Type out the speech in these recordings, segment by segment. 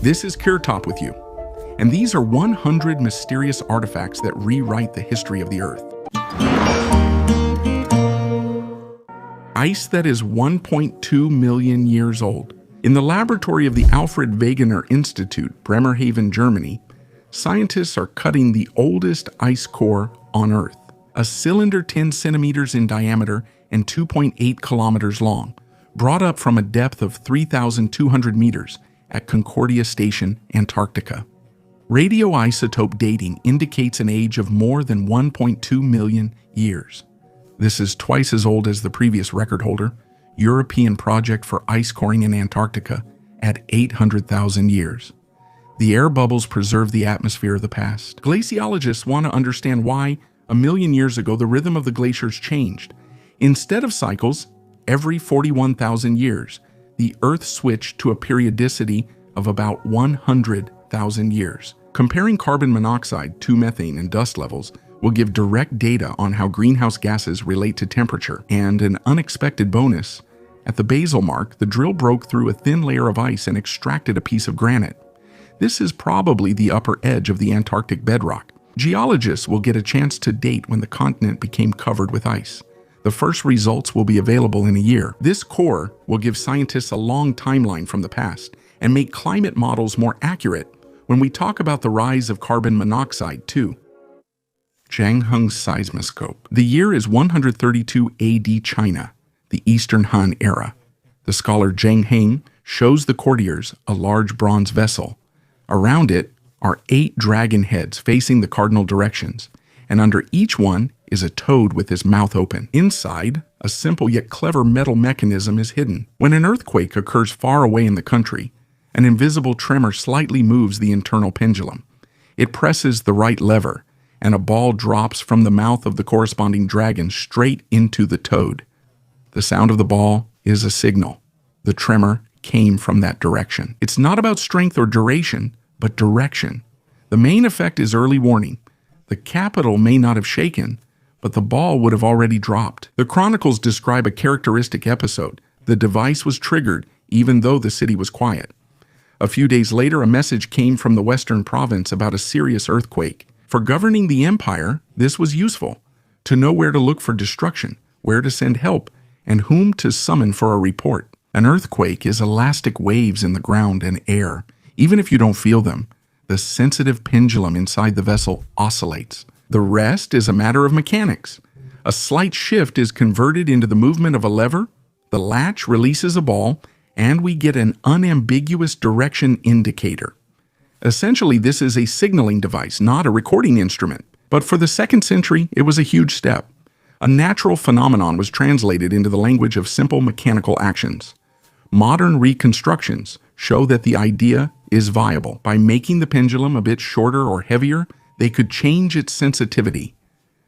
This is Top with you, and these are 100 mysterious artifacts that rewrite the history of the Earth. Ice that is 1.2 million years old. In the laboratory of the Alfred Wegener Institute, Bremerhaven, Germany, scientists are cutting the oldest ice core on Earth, a cylinder 10 centimeters in diameter and 2.8 kilometers long, brought up from a depth of 3,200 meters at Concordia Station, Antarctica. Radioisotope dating indicates an age of more than 1.2 million years. This is twice as old as the previous record holder, European project for ice coring in Antarctica, at 800,000 years. The air bubbles preserve the atmosphere of the past. Glaciologists want to understand why, a million years ago, the rhythm of the glaciers changed. Instead of cycles, every 41,000 years, the Earth switched to a periodicity of about 100,000 years. Comparing carbon monoxide, 2-methane, and dust levels will give direct data on how greenhouse gases relate to temperature. And an unexpected bonus, at the basal mark, the drill broke through a thin layer of ice and extracted a piece of granite. This is probably the upper edge of the Antarctic bedrock. Geologists will get a chance to date when the continent became covered with ice. The first results will be available in a year. This core will give scientists a long timeline from the past and make climate models more accurate when we talk about the rise of carbon monoxide too. Zhangheng seismoscope. The year is 132 AD China, the Eastern Han era. The scholar Zheng Heng shows the courtiers a large bronze vessel. Around it are 8 dragon heads facing the cardinal directions, and under each one is a toad with his mouth open. Inside, a simple yet clever metal mechanism is hidden. When an earthquake occurs far away in the country, an invisible tremor slightly moves the internal pendulum. It presses the right lever, and a ball drops from the mouth of the corresponding dragon straight into the toad. The sound of the ball is a signal. The tremor came from that direction. It's not about strength or duration, but direction. The main effect is early warning. The capital may not have shaken, but the ball would have already dropped. The chronicles describe a characteristic episode. The device was triggered even though the city was quiet. A few days later, a message came from the western province about a serious earthquake. For governing the empire, this was useful, to know where to look for destruction, where to send help, and whom to summon for a report. An earthquake is elastic waves in the ground and air. Even if you don't feel them, the sensitive pendulum inside the vessel oscillates. The rest is a matter of mechanics. A slight shift is converted into the movement of a lever, the latch releases a ball, and we get an unambiguous direction indicator. Essentially, this is a signaling device, not a recording instrument. But for the 2nd century, it was a huge step. A natural phenomenon was translated into the language of simple mechanical actions. Modern reconstructions show that the idea is viable. By making the pendulum a bit shorter or heavier, they could change its sensitivity.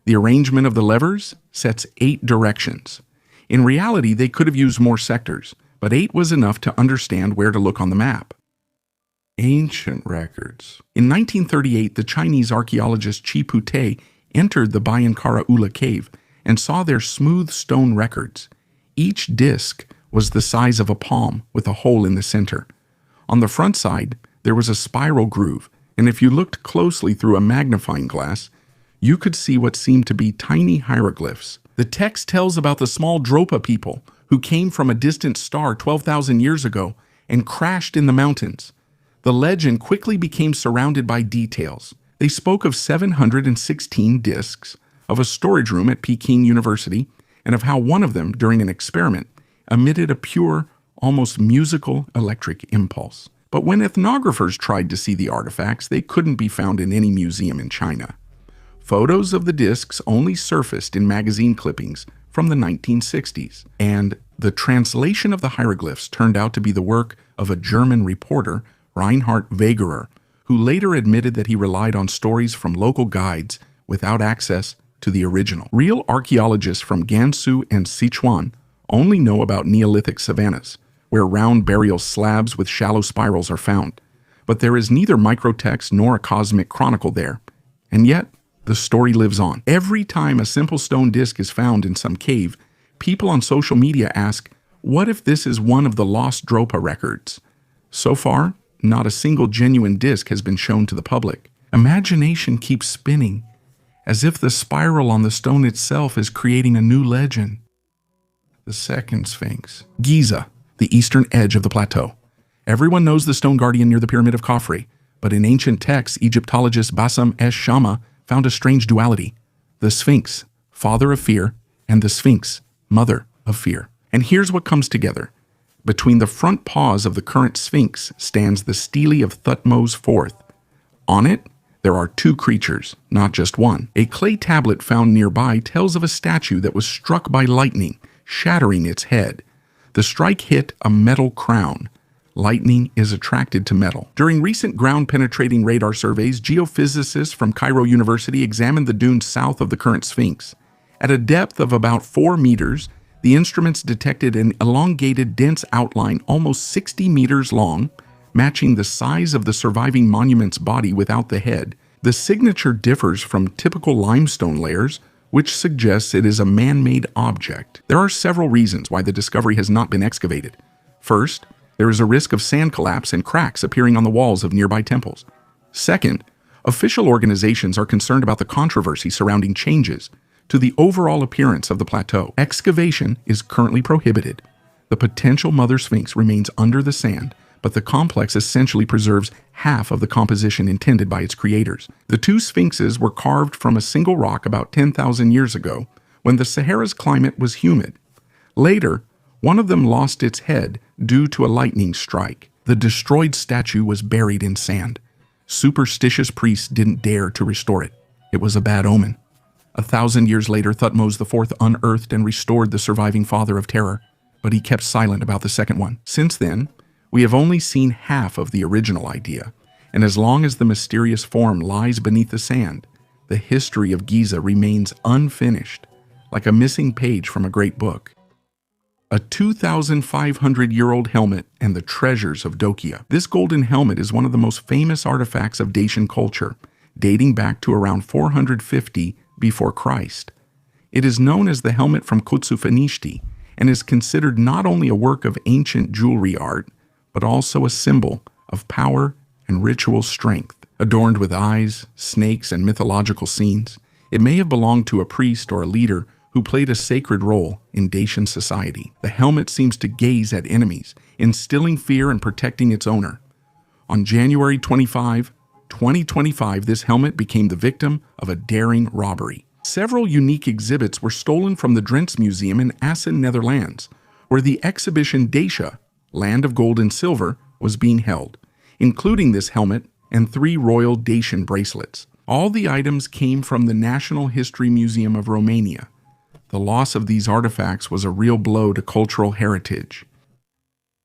The arrangement of the levers sets 8 directions. In reality, they could have used more sectors, but 8 was enough to understand where to look on the map. Ancient records. In 1938, the Chinese archaeologist Chi Pute entered the Bayankara Ula cave and saw their smooth stone records. Each disc was the size of a palm with a hole in the center. On the front side, there was a spiral groove, and if you looked closely through a magnifying glass, you could see what seemed to be tiny hieroglyphs. The text tells about the small Dropa people who came from a distant star 12,000 years ago and crashed in the mountains. The legend quickly became surrounded by details. They spoke of 716 discs, of a storage room at Peking University, and of how one of them, during an experiment, emitted a pure, almost musical electric impulse. But when ethnographers tried to see the artifacts, they couldn't be found in any museum in China. Photos of the discs only surfaced in magazine clippings from the 1960s, and the translation of the hieroglyphs turned out to be the work of a German reporter, Reinhard Wegerer, who later admitted that he relied on stories from local guides without access to the original. Real archaeologists from Gansu and Sichuan only know about Neolithic savannas, where round burial slabs with shallow spirals are found. But there is neither microtext nor a cosmic chronicle there. And yet, the story lives on. Every time a simple stone disc is found in some cave, people on social media ask, what if this is one of the lost Dropa records? So far, not a single genuine disc has been shown to the public. Imagination keeps spinning, as if the spiral on the stone itself is creating a new legend. The second Sphinx. Giza, the eastern edge of the plateau. Everyone knows the stone guardian near the Pyramid of Khafre, but in ancient texts, Egyptologist Bassam Shama found a strange duality. The Sphinx, father of fear, and the Sphinx, mother of fear. And here's what comes together. Between the front paws of the current Sphinx stands the stele of Thutmose IV. On it, there are two creatures, not just one. A clay tablet found nearby tells of a statue that was struck by lightning, shattering its head. The strike hit a metal crown. Lightning is attracted to metal. During recent ground-penetrating radar surveys, geophysicists from Cairo University examined the dunes south of the current Sphinx. At a depth of about 4 meters, the instruments detected an elongated, dense outline almost 60 meters long, matching the size of the surviving monument's body without the head. The signature differs from typical limestone layers, which suggests it is a man-made object. There are several reasons why the discovery has not been excavated. First, there is a risk of sand collapse and cracks appearing on the walls of nearby temples. Second, official organizations are concerned about the controversy surrounding changes to the overall appearance of the plateau. Excavation is currently prohibited. The potential Mother Sphinx remains under the sand, but the complex essentially preserves half of the composition intended by its creators. The two sphinxes were carved from a single rock about 10,000 years ago, when the Sahara's climate was humid. Later, one of them lost its head due to a lightning strike. The destroyed statue was buried in sand. Superstitious priests didn't dare to restore it. It was a bad omen. 1,000 years later, Thutmose IV unearthed and restored the surviving father of terror, but he kept silent about the second one. Since then, we have only seen half of the original idea, and as long as the mysterious form lies beneath the sand, the history of Giza remains unfinished, like a missing page from a great book. A 2,500-year-old helmet and the treasures of Dokia. This golden helmet is one of the most famous artifacts of Dacian culture, dating back to around 450 before Christ. It is known as the helmet from Kutsufinishti and is considered not only a work of ancient jewelry art, but also a symbol of power and ritual strength. Adorned with eyes, snakes, and mythological scenes, it may have belonged to a priest or a leader who played a sacred role in Dacian society. The helmet seems to gaze at enemies, instilling fear and protecting its owner. On January 25, 2025, this helmet became the victim of a daring robbery. Several unique exhibits were stolen from the Drents Museum in Assen, Netherlands, where the exhibition Dacia, Land of Gold and Silver, was being held, including this helmet and 3 royal Dacian bracelets. All the items came from the National History Museum of Romania. The loss of these artifacts was a real blow to cultural heritage.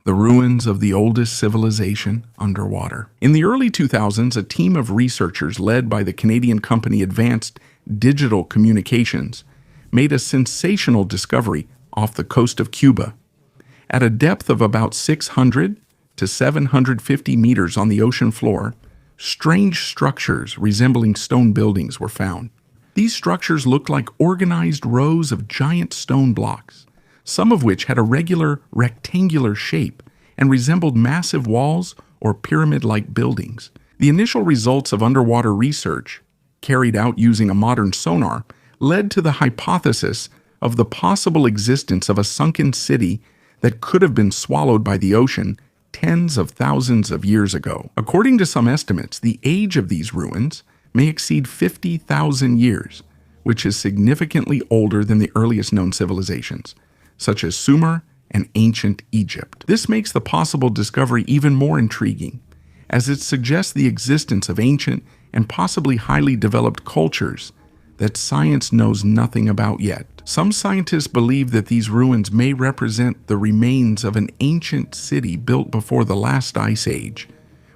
The ruins of the oldest civilization underwater. In the early 2000s, a team of researchers led by the Canadian company Advanced Digital Communications made a sensational discovery off the coast of Cuba. At a depth of about 600 to 750 meters on the ocean floor, strange structures resembling stone buildings were found. These structures looked like organized rows of giant stone blocks, some of which had a regular rectangular shape and resembled massive walls or pyramid-like buildings. The initial results of underwater research, carried out using a modern sonar, led to the hypothesis of the possible existence of a sunken city that could have been swallowed by the ocean tens of thousands of years ago. According to some estimates, the age of these ruins may exceed 50,000 years, which is significantly older than the earliest known civilizations, such as Sumer and ancient Egypt. This makes the possible discovery even more intriguing, as it suggests the existence of ancient and possibly highly developed cultures that science knows nothing about yet. Some scientists believe that these ruins may represent the remains of an ancient city built before the last ice age,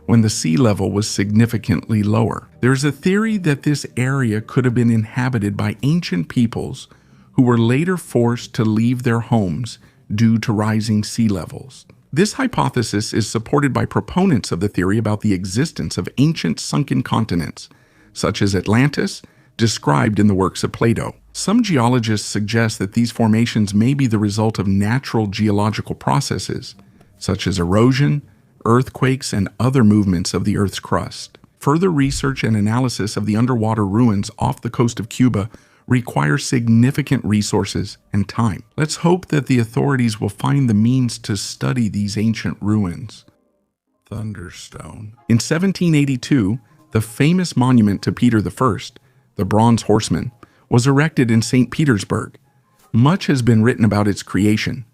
when the sea level was significantly lower. There's a theory that this area could have been inhabited by ancient peoples who were later forced to leave their homes due to rising sea levels. This hypothesis is supported by proponents of the theory about the existence of ancient sunken continents, such as Atlantis, described in the works of Plato. Some geologists suggest that these formations may be the result of natural geological processes, such as erosion, earthquakes, and other movements of the Earth's crust. Further research and analysis of the underwater ruins off the coast of Cuba require significant resources and time. Let's hope that the authorities will find the means to study these ancient ruins. Thunderstone. In 1782, the famous monument to Peter I, the Bronze Horseman, was erected in St. Petersburg. Much has been written about its creation,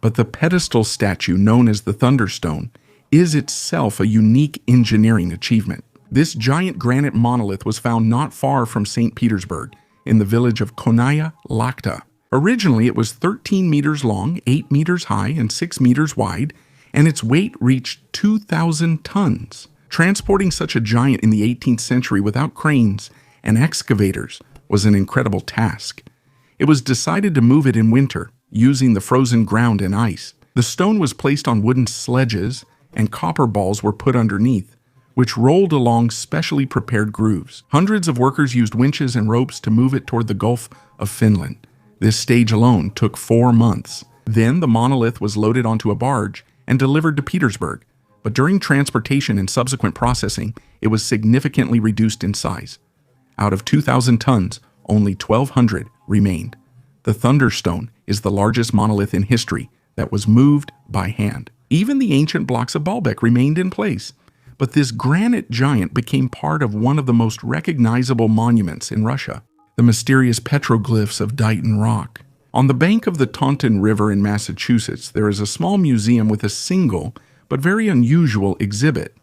but the pedestal statue known as the Thunderstone is itself a unique engineering achievement. This giant granite monolith was found not far from St. Petersburg, in the village of Konaya Lakhta. Originally, it was 13 meters long, 8 meters high, and 6 meters wide, and its weight reached 2,000 tons. Transporting such a giant in the 18th century without cranes and excavators was an incredible task. It was decided to move it in winter, using the frozen ground and ice. The stone was placed on wooden sledges, and copper balls were put underneath, which rolled along specially prepared grooves. Hundreds of workers used winches and ropes to move it toward the Gulf of Finland. This stage alone took 4 months. Then the monolith was loaded onto a barge and delivered to Petersburg. But during transportation and subsequent processing, it was significantly reduced in size. Out of 2,000 tons, only 1,200 remained. The Thunderstone is the largest monolith in history that was moved by hand. Even the ancient blocks of Baalbek remained in place. But this granite giant became part of one of the most recognizable monuments in Russia, the mysterious petroglyphs of Dighton Rock. On the bank of the Taunton River in Massachusetts, there is a small museum with a single but very unusual exhibit,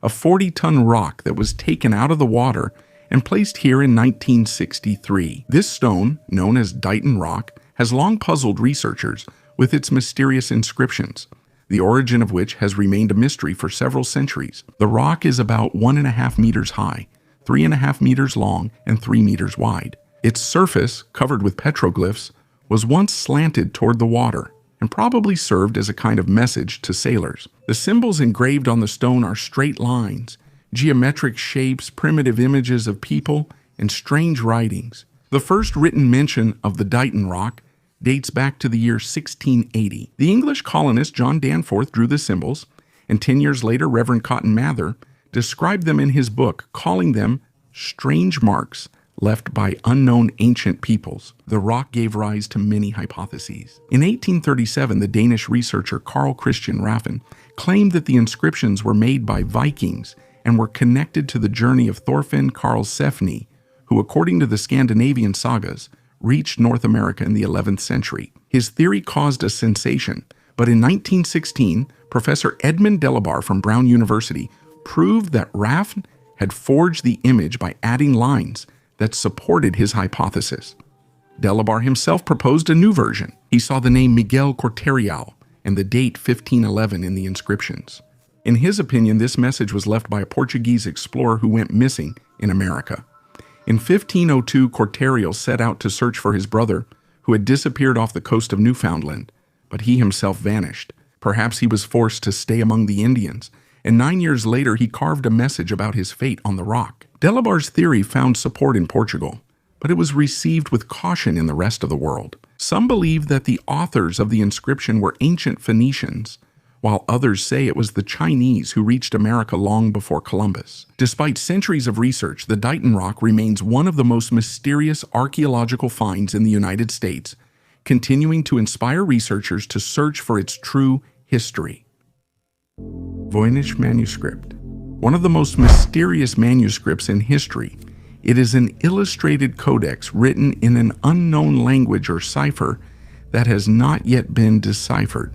a 40-ton rock that was taken out of the water and placed here in 1963. This stone, known as Dighton Rock, has long puzzled researchers with its mysterious inscriptions, the origin of which has remained a mystery for several centuries. The rock is about 1.5 meters high, 3.5 meters long, and 3 meters wide. Its surface, covered with petroglyphs, was once slanted toward the water and probably served as a kind of message to sailors. The symbols engraved on the stone are straight lines, geometric shapes, primitive images of people, and strange writings. The first written mention of the Dighton Rock dates back to the year 1680. The English colonist John Danforth drew the symbols, and 10 years later Reverend Cotton Mather described them in his book, calling them strange marks left by unknown ancient peoples. The rock gave rise to many hypotheses. In 1837, the Danish researcher Carl Christian Raffen claimed that the inscriptions were made by Vikings and were connected to the journey of Thorfinn Karlsefni, who, according to the Scandinavian sagas, reached North America in the 11th century. His theory caused a sensation, but in 1916, Professor Edmund Delabar from Brown University proved that Raffen had forged the image by adding lines that supported his hypothesis. Delabar himself proposed a new version. He saw the name Miguel Corterial and the date 1511 in the inscriptions. In his opinion, this message was left by a Portuguese explorer who went missing in America. In 1502, Corterial set out to search for his brother, who had disappeared off the coast of Newfoundland, but he himself vanished. Perhaps he was forced to stay among the Indians, and 9 years later he carved a message about his fate on the rock. Delabar's theory found support in Portugal, but it was received with caution in the rest of the world. Some believe that the authors of the inscription were ancient Phoenicians, while others say it was the Chinese who reached America long before Columbus. Despite centuries of research, the Dighton Rock remains one of the most mysterious archaeological finds in the United States, continuing to inspire researchers to search for its true history. Voynich Manuscript. One of the most mysterious manuscripts in history, it is an illustrated codex written in an unknown language or cipher that has not yet been deciphered.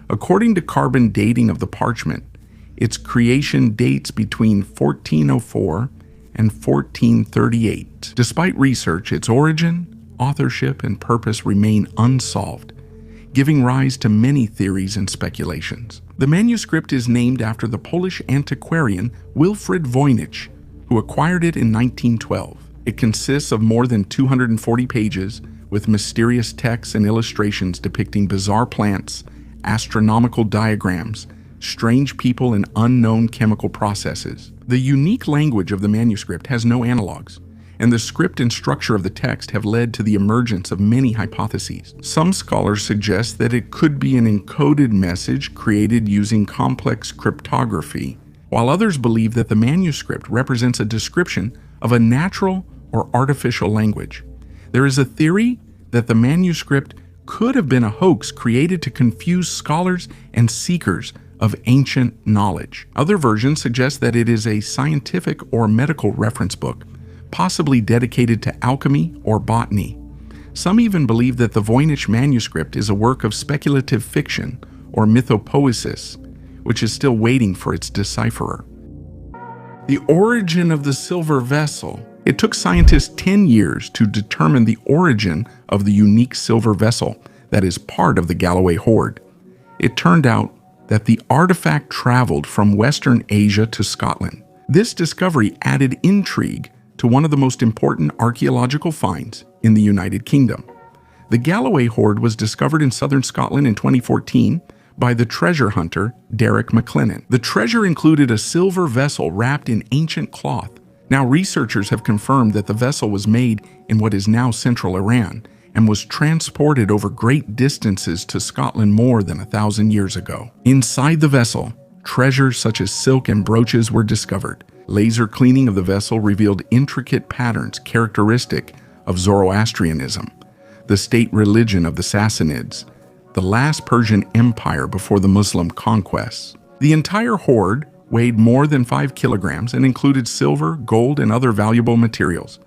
According to carbon dating of the parchment, its creation dates between 1404 and 1438. Despite research, its origin, authorship, and purpose remain unsolved, giving rise to many theories and speculations. The manuscript is named after the Polish antiquarian Wilfrid Voynich, who acquired it in 1912. It consists of more than 240 pages with mysterious texts and illustrations depicting bizarre plants, astronomical diagrams, strange people, and unknown chemical processes. The unique language of the manuscript has no analogs, and the script and structure of the text have led to the emergence of many hypotheses. Some scholars suggest that it could be an encoded message created using complex cryptography, while others believe that the manuscript represents a description of a natural or artificial language. There is a theory that the manuscript could have been a hoax created to confuse scholars and seekers of ancient knowledge. Other versions suggest that it is a scientific or medical reference book, possibly dedicated to alchemy or botany. Some even believe that the Voynich manuscript is a work of speculative fiction or mythopoesis, which is still waiting for its decipherer. The origin of the silver vessel. It took scientists 10 years to determine the origin of the unique silver vessel that is part of the Galloway hoard. It turned out that the artifact traveled from Western Asia to Scotland. This discovery added intrigue to one of the most important archaeological finds in the United Kingdom. The Galloway hoard was discovered in southern Scotland in 2014 by the treasure hunter Derek McLennan. The treasure included a silver vessel wrapped in ancient cloth. Now, researchers have confirmed that the vessel was made in what is now central Iran and was transported over great distances to Scotland more than 1,000 years ago. Inside the vessel, treasures such as silk and brooches were discovered. Laser cleaning of the vessel revealed intricate patterns characteristic of Zoroastrianism, the state religion of the Sassanids, the last Persian empire before the Muslim conquests. The entire hoard weighed more than 5 kilograms and included silver, gold, and other valuable materials.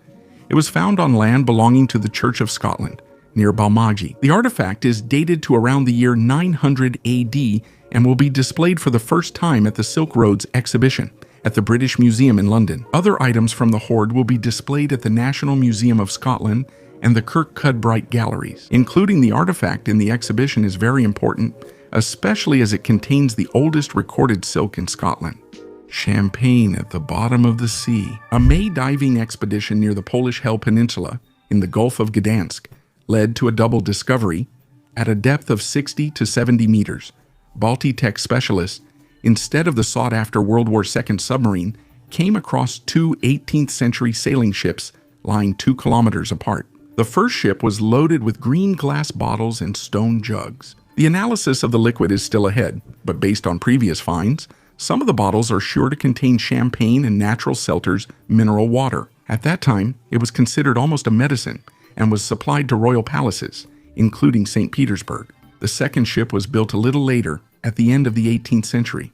It was found on land belonging to the Church of Scotland, near Balmagie. The artifact is dated to around the year 900 AD and will be displayed for the first time at the Silk Roads exhibition at the British Museum in London. Other items from the hoard will be displayed at the National Museum of Scotland and the Kirkcudbright Galleries. Including the artifact in the exhibition is very important, especially as it contains the oldest recorded silk in Scotland. Champagne at the bottom of the sea. A May diving expedition near the Polish Hel Peninsula in the Gulf of Gdansk led to a double discovery at a depth of 60 to 70 meters. Baltic specialists, instead of the sought-after World War II submarine, came across two 18th century sailing ships lying 2 kilometers apart. The first ship was loaded with green glass bottles and stone jugs. The analysis of the liquid is still ahead, but based on previous finds, some of the bottles are sure to contain champagne and natural seltzer's mineral water. At that time, it was considered almost a medicine and was supplied to royal palaces, including St. Petersburg. The second ship was built a little later, at the end of the 18th century.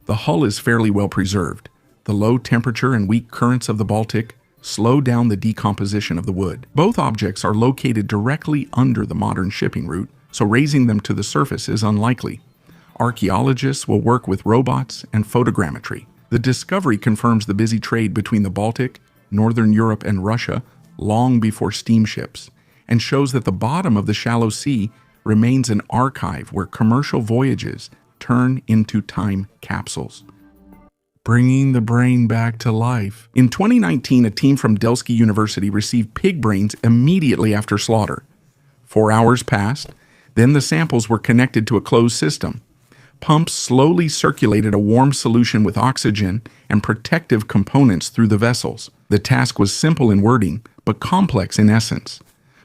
The hull is fairly well preserved. The low temperature and weak currents of the Baltic slow down the decomposition of the wood. Both objects are located directly under the modern shipping route, so raising them to the surface is unlikely. Archaeologists will work with robots and photogrammetry. The discovery confirms the busy trade between the Baltic, Northern Europe, and Russia long before steamships, and shows that the bottom of the shallow sea remains an archive where commercial voyages turn into time capsules. Bringing the brain back to life. In 2019, a team from Delski University received pig brains immediately after slaughter. 4 hours passed, then the samples were connected to a closed system. Pumps slowly circulated a warm solution with oxygen and protective components through the vessels. The task was simple in wording, but complex in essence,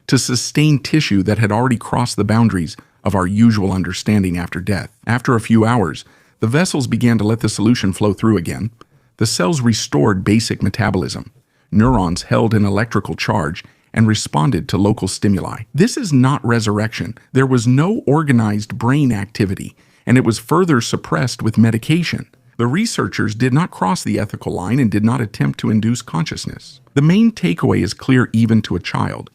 to sustain tissue that had already crossed the boundaries of our usual understanding after death. After a few hours, the vessels began to let the solution flow through again. The cells restored basic metabolism. Neurons held an electrical charge and responded to local stimuli. This is not resurrection. There was no organized brain activity, and it was further suppressed with medication. The researchers did not cross the ethical line and did not attempt to induce consciousness. The main takeaway is clear even to a child.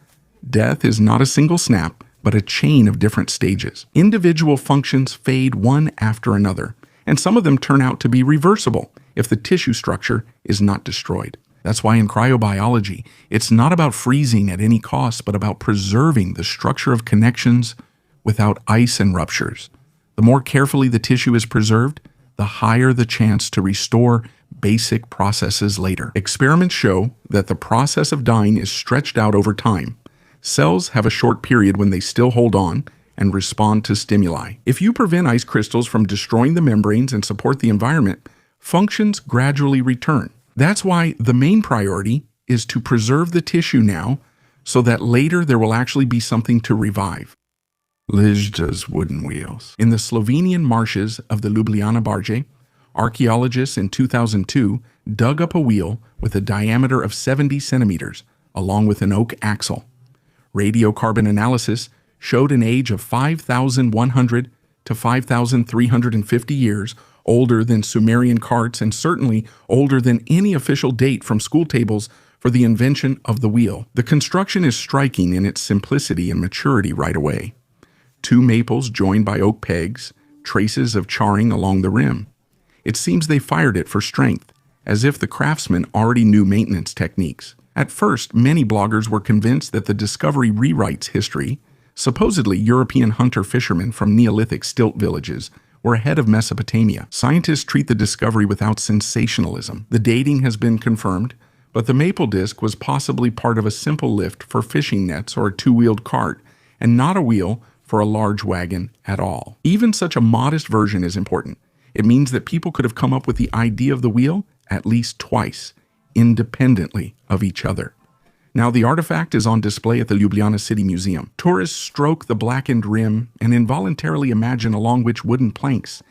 Death is not a single snap, but a chain of different stages. Individual functions fade one after another, and some of them turn out to be reversible if the tissue structure is not destroyed. That's why in cryobiology, it's not about freezing at any cost, but about preserving the structure of connections without ice and ruptures. The more carefully the tissue is preserved, the higher the chance to restore basic processes later. Experiments show that the process of dying is stretched out over time. Cells have a short period when they still hold on and respond to stimuli. If you prevent ice crystals from destroying the membranes and support the environment, functions gradually return. That's why the main priority is to preserve the tissue now so that later there will actually be something to revive. Lijda's wooden wheels. In the Slovenian marshes of the Ljubljana Barge, archaeologists in 2002 dug up a wheel with a diameter of 70 centimeters, along with an oak axle. Radiocarbon analysis showed an age of 5,100 to 5,350 years, older than Sumerian carts and certainly older than any official date from school tables for the invention of the wheel. The construction is striking in its simplicity and maturity right away. 2 maples joined by oak pegs, traces of charring along the rim. It seems they fired it for strength, as if the craftsman already knew maintenance techniques. At first, many bloggers were convinced that the discovery rewrites history. Supposedly, European hunter-fishermen from Neolithic stilt villages were ahead of Mesopotamia. Scientists treat the discovery without sensationalism. The dating has been confirmed, but the maple disc was possibly part of a simple lift for fishing nets or a 2-wheeled cart, and not a wheel for a large wagon at all. Even such a modest version is important. It means that people could have come up with the idea of the wheel at least twice, independently of each other. Now the artifact is on display at the Ljubljana City Museum. Tourists stroke the blackened rim and involuntarily imagine along which wooden planks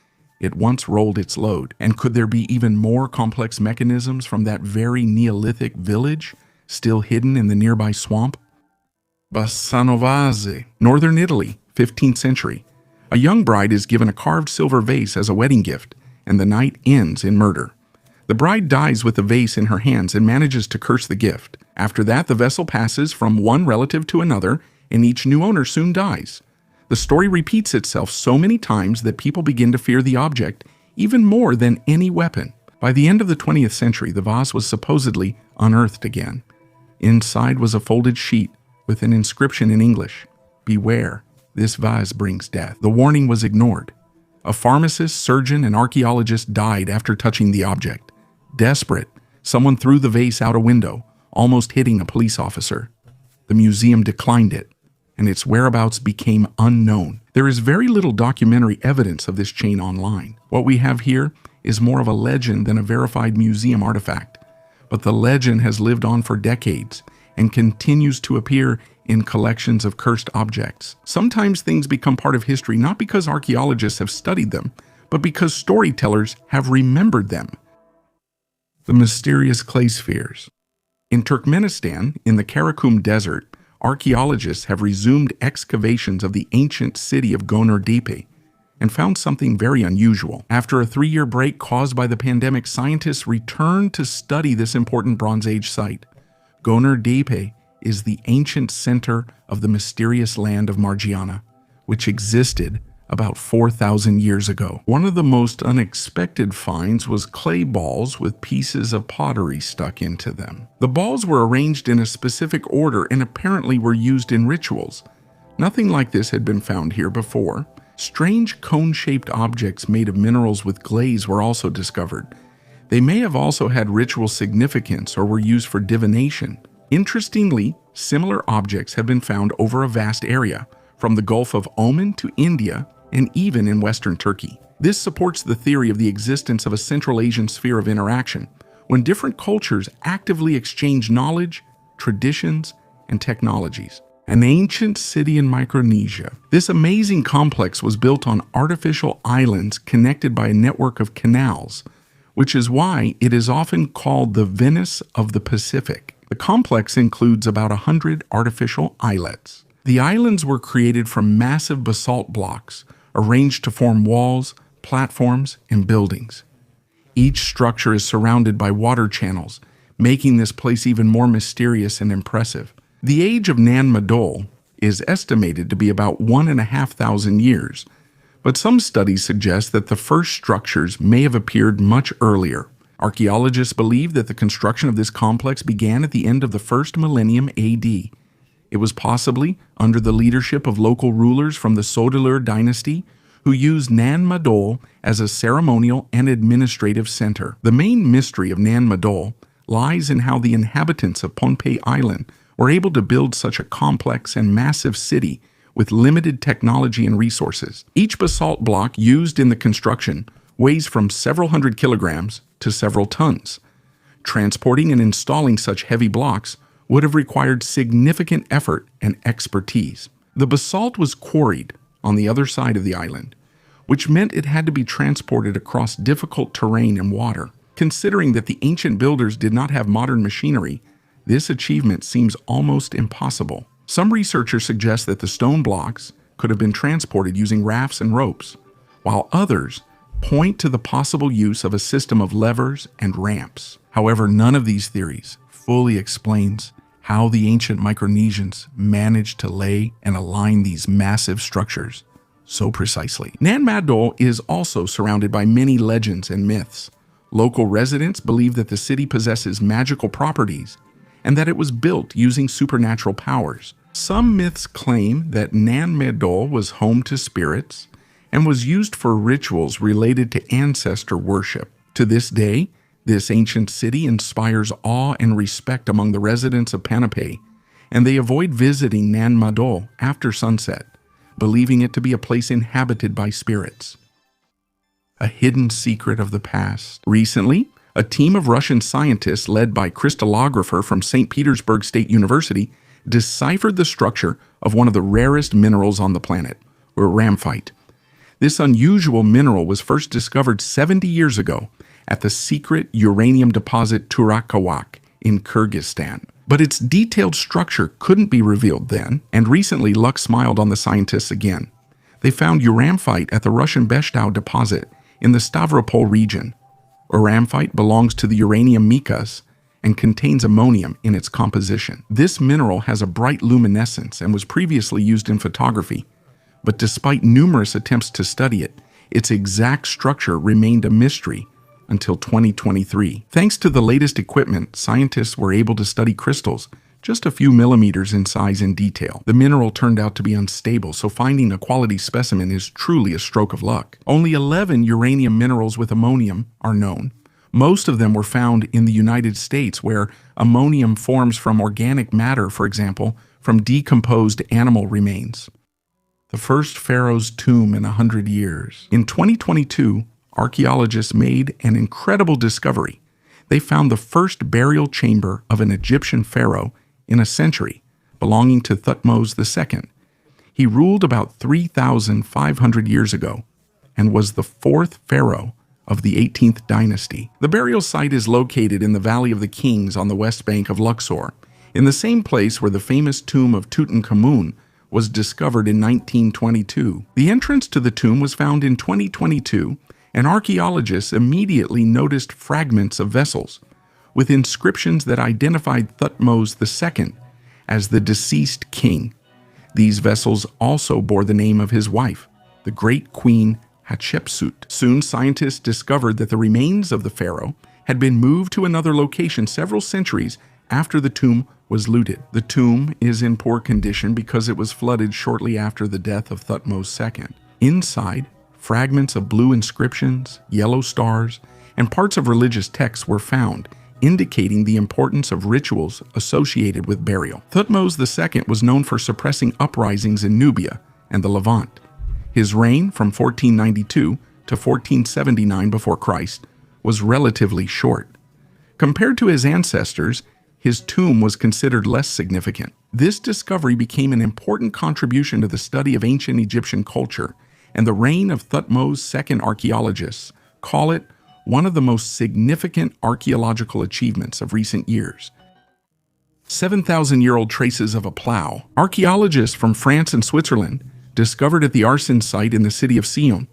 it once rolled its load. And could there be even more complex mechanisms from that very Neolithic village still hidden in the nearby swamp? Bassanovase, Northern Italy, 15th century. A young bride is given a carved silver vase as a wedding gift, and the night ends in murder. The bride dies with the vase in her hands and manages to curse the gift. After that, the vessel passes from one relative to another, and each new owner soon dies. The story repeats itself so many times that people begin to fear the object even more than any weapon. By the end of the 20th century, the vase was supposedly unearthed again. Inside was a folded sheet with an inscription in English: "Beware, this vase brings death." The warning was ignored. A pharmacist, surgeon, and archaeologist died after touching the object. Desperate, someone threw the vase out a window, almost hitting a police officer. The museum declined it, and its whereabouts became unknown. There is very little documentary evidence of this chain online. What we have here is more of a legend than a verified museum artifact. But the legend has lived on for decades and continues to appear in collections of cursed objects. Sometimes things become part of history not because archaeologists have studied them, but because storytellers have remembered them. The mysterious clay spheres. In Turkmenistan, in the Karakum Desert, archaeologists have resumed excavations of the ancient city of Gonur-Depe and found something very unusual. After a 3-year break caused by the pandemic, scientists returned to study this important Bronze Age site. Gonur-Depe is the ancient center of the mysterious land of Margiana, which existed about 4,000 years ago. One of the most unexpected finds was clay balls with pieces of pottery stuck into them. The balls were arranged in a specific order and apparently were used in rituals. Nothing like this had been found here before. Strange cone-shaped objects made of minerals with glaze were also discovered. They may have also had ritual significance or were used for divination. Interestingly, similar objects have been found over a vast area, from the Gulf of Oman to India and even in Western Turkey. This supports the theory of the existence of a Central Asian sphere of interaction, when different cultures actively exchange knowledge, traditions, and technologies. An ancient city in Micronesia. This amazing complex was built on artificial islands connected by a network of canals, which is why it is often called the Venice of the Pacific. The complex includes about 100 artificial islets. The islands were created from massive basalt blocks, arranged to form walls, platforms, and buildings. Each structure is surrounded by water channels, making this place even more mysterious and impressive. The age of Nan Madol is estimated to be about 1,500 years, but some studies suggest that the first structures may have appeared much earlier. Archaeologists believe that the construction of this complex began at the end of the first millennium AD. It was possibly under the leadership of local rulers from the Sodalur dynasty who used Nan Madol as a ceremonial and administrative center. The main mystery of Nan Madol lies in how the inhabitants of Pohnpei Island were able to build such a complex and massive city with limited technology and resources. Each basalt block used in the construction weighs from several hundred kilograms to several tons. Transporting and installing such heavy blocks would have required significant effort and expertise. The basalt was quarried on the other side of the island, which meant it had to be transported across difficult terrain and water. Considering that the ancient builders did not have modern machinery, this achievement seems almost impossible. Some researchers suggest that the stone blocks could have been transported using rafts and ropes, while others point to the possible use of a system of levers and ramps. However, none of these theories fully explains how the ancient Micronesians managed to lay and align these massive structures so precisely. Nan Madol is also surrounded by many legends and myths. Local residents believe that the city possesses magical properties and that it was built using supernatural powers. Some myths claim that Nan Madol was home to spirits and was used for rituals related to ancestor worship. To this day, this ancient city inspires awe and respect among the residents of Panapay, and they avoid visiting Nan Madol after sunset, believing it to be a place inhabited by spirits. A hidden secret of the past. Recently, a team of Russian scientists led by crystallographer from St. Petersburg State University deciphered the structure of one of the rarest minerals on the planet, ramphite. This unusual mineral was first discovered 70 years ago at the secret uranium deposit Turakawak in Kyrgyzstan. But its detailed structure couldn't be revealed then, and recently luck smiled on the scientists again. They found uramphite at the Russian Beshtau deposit in the Stavropol region. Uramphite belongs to the uranium micas and contains ammonium in its composition. This mineral has a bright luminescence and was previously used in photography, but despite numerous attempts to study it, its exact structure remained a mystery until 2023. Thanks to the latest equipment, scientists were able to study crystals just a few millimeters in size in detail. The mineral turned out to be unstable, so finding a quality specimen is truly a stroke of luck. Only 11 uranium minerals with ammonium are known. Most of them were found in the United States, where ammonium forms from organic matter, for example, from decomposed animal remains. The first pharaoh's tomb in 100 years. In 2022, archaeologists made an incredible discovery. They found the first burial chamber of an Egyptian pharaoh in a century, belonging to Thutmose II. He ruled about 3,500 years ago and was the fourth pharaoh of the 18th dynasty. The burial site is located in the Valley of the Kings on the west bank of Luxor, in the same place where the famous tomb of Tutankhamun was discovered in 1922. The entrance to the tomb was found in 2022, and archaeologists immediately noticed fragments of vessels with inscriptions that identified Thutmose II as the deceased king. These vessels also bore the name of his wife, the great queen Hatshepsut. Soon, scientists discovered that the remains of the pharaoh had been moved to another location several centuries after the tomb was looted. The tomb is in poor condition because it was flooded shortly after the death of Thutmose II. Inside, fragments of blue inscriptions, yellow stars, and parts of religious texts were found, indicating the importance of rituals associated with burial. Thutmose II was known for suppressing uprisings in Nubia and the Levant. His reign from 1492 to 1479 before Christ was relatively short. Compared to his ancestors, his tomb was considered less significant. This discovery became an important contribution to the study of ancient Egyptian culture, and the reign of Thutmose II archaeologists call it one of the most significant archaeological achievements of recent years. 7,000-year-old traces of a plow. Archaeologists from France and Switzerland discovered at the Arsens site in the city of Sion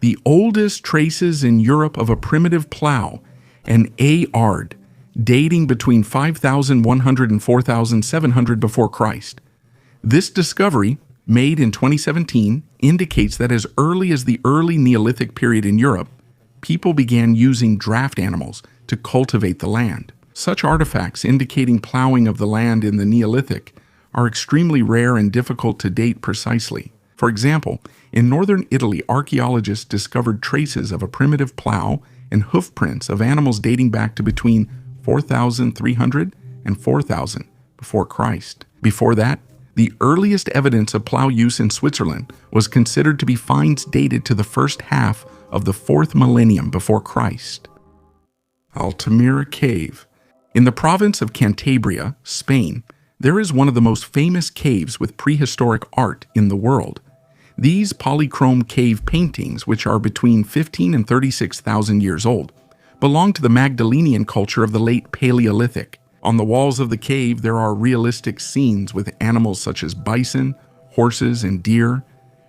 the oldest traces in Europe of a primitive plow, an A-ard, dating between 5,100 and 4,700 before Christ. This discovery, made in 2017, indicates that as early as the early Neolithic period in Europe, people began using draft animals to cultivate the land. Such artifacts indicating plowing of the land in the Neolithic are extremely rare and difficult to date precisely. For example, in northern Italy, archaeologists discovered traces of a primitive plow and hoof prints of animals dating back to between 4,300 and 4,000 before Christ. Before that, the earliest evidence of plow use in Switzerland was considered to be finds dated to the first half of the 4th millennium before Christ. Altamira Cave. In the province of Cantabria, Spain, there is one of the most famous caves with prehistoric art in the world. These polychrome cave paintings, which are between 15 and 36,000 years old, belong to the Magdalenian culture of the late Paleolithic. On the walls of the cave, there are realistic scenes with animals such as bison, horses, and deer,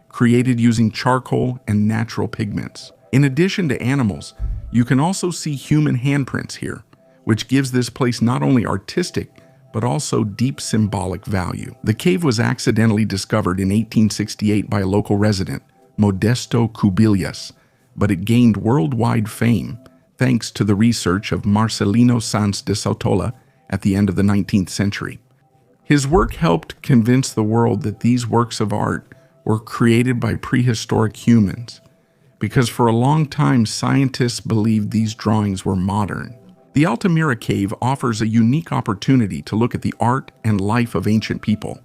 created using charcoal and natural pigments. In addition to animals, you can also see human handprints here, which gives this place not only artistic, but also deep symbolic value. The cave was accidentally discovered in 1868 by a local resident, Modesto Cubillas, but it gained worldwide fame thanks to the research of Marcelino Sanz de Sautola at the end of the 19th century. His work helped convince the world that these works of art were created by prehistoric humans, because for a long time scientists believed these drawings were modern. The Altamira Cave offers a unique opportunity to look at the art and life of ancient people.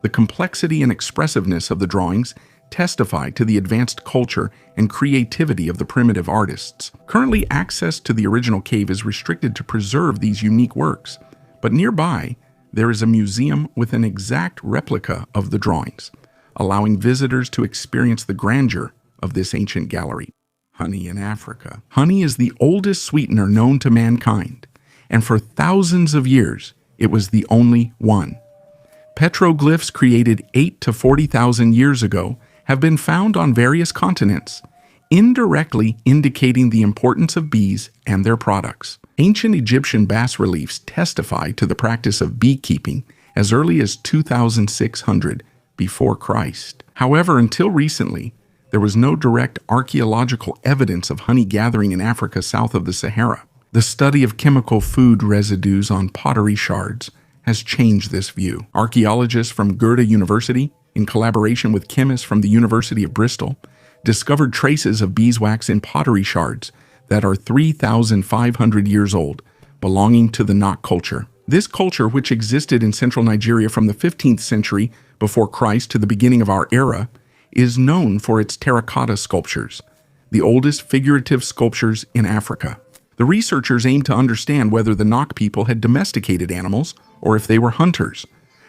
The complexity and expressiveness of the drawings testify to the advanced culture and creativity of the primitive artists. Currently, access to the original cave is restricted to preserve these unique works, but nearby, there is a museum with an exact replica of the drawings, allowing visitors to experience the grandeur of this ancient gallery. Honey in Africa. Honey is the oldest sweetener known to mankind, and for thousands of years, it was the only one. Petroglyphs created 8 to 40,000 years ago have been found on various continents, indirectly indicating the importance of bees and their products. Ancient Egyptian bas-reliefs testify to the practice of beekeeping as early as 2600 before Christ. However, until recently, there was no direct archaeological evidence of honey gathering in Africa south of the Sahara. The study of chemical food residues on pottery shards has changed this view. Archaeologists from Goethe University, in collaboration with chemists from the University of Bristol, discovered traces of beeswax in pottery shards that are 3,500 years old, belonging to the Nok culture. This culture, which existed in central Nigeria from the 15th century before Christ to the beginning of our era, is known for its terracotta sculptures, the oldest figurative sculptures in Africa. The researchers aimed to understand whether the Nok people had domesticated animals or if they were hunters.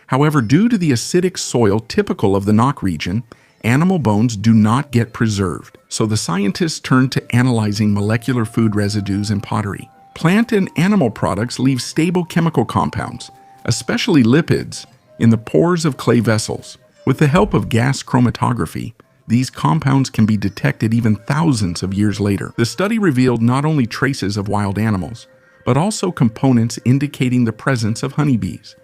However, due to the acidic soil typical of the Nok region, animal bones do not get preserved. So the scientists turned to analyzing molecular food residues in pottery. Plant and animal products leave stable chemical compounds, especially lipids, in the pores of clay vessels. With the help of gas chromatography, these compounds can be detected even thousands of years later. The study revealed not only traces of wild animals, but also components indicating the presence of honeybees.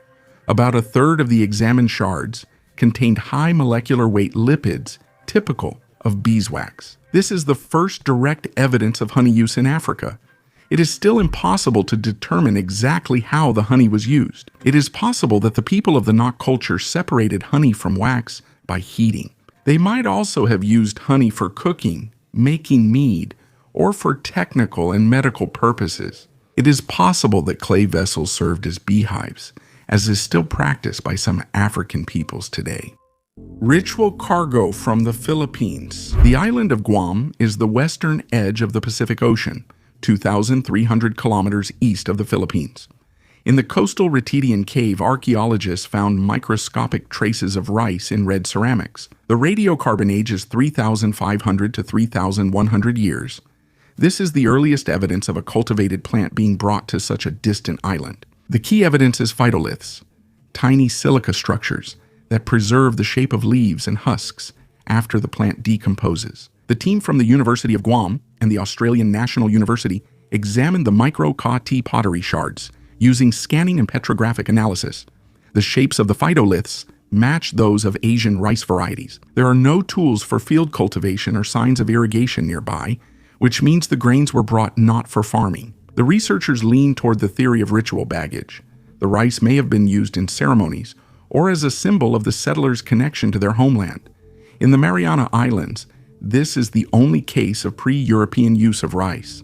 About a third of the examined shards contained high molecular weight lipids typical of beeswax. This is the first direct evidence of honey use in Africa. It is still impossible to determine exactly how the honey was used. It is possible that the people of the Nok culture separated honey from wax by heating. They might also have used honey for cooking, making mead, or for technical and medical purposes. It is possible that clay vessels served as beehives, as is still practiced by some African peoples today. Ritual cargo from the Philippines. The island of Guam is the western edge of the Pacific Ocean, 2,300 kilometers east of the Philippines. In the coastal Retidian cave, archaeologists found microscopic traces of rice in red ceramics. The radiocarbon age is 3,500 to 3,100 years. This is the earliest evidence of a cultivated plant being brought to such a distant island. The key evidence is phytoliths, tiny silica structures that preserve the shape of leaves and husks after the plant decomposes. The team from the University of Guam and the Australian National University examined the micro-Ka-Ti pottery shards using scanning and petrographic analysis. The shapes of the phytoliths match those of Asian rice varieties. There are no tools for field cultivation or signs of irrigation nearby, which means the grains were brought not for farming. The researchers lean toward the theory of ritual baggage. The rice may have been used in ceremonies or as a symbol of the settlers' connection to their homeland. In the Mariana Islands, this is the only case of pre-European use of rice.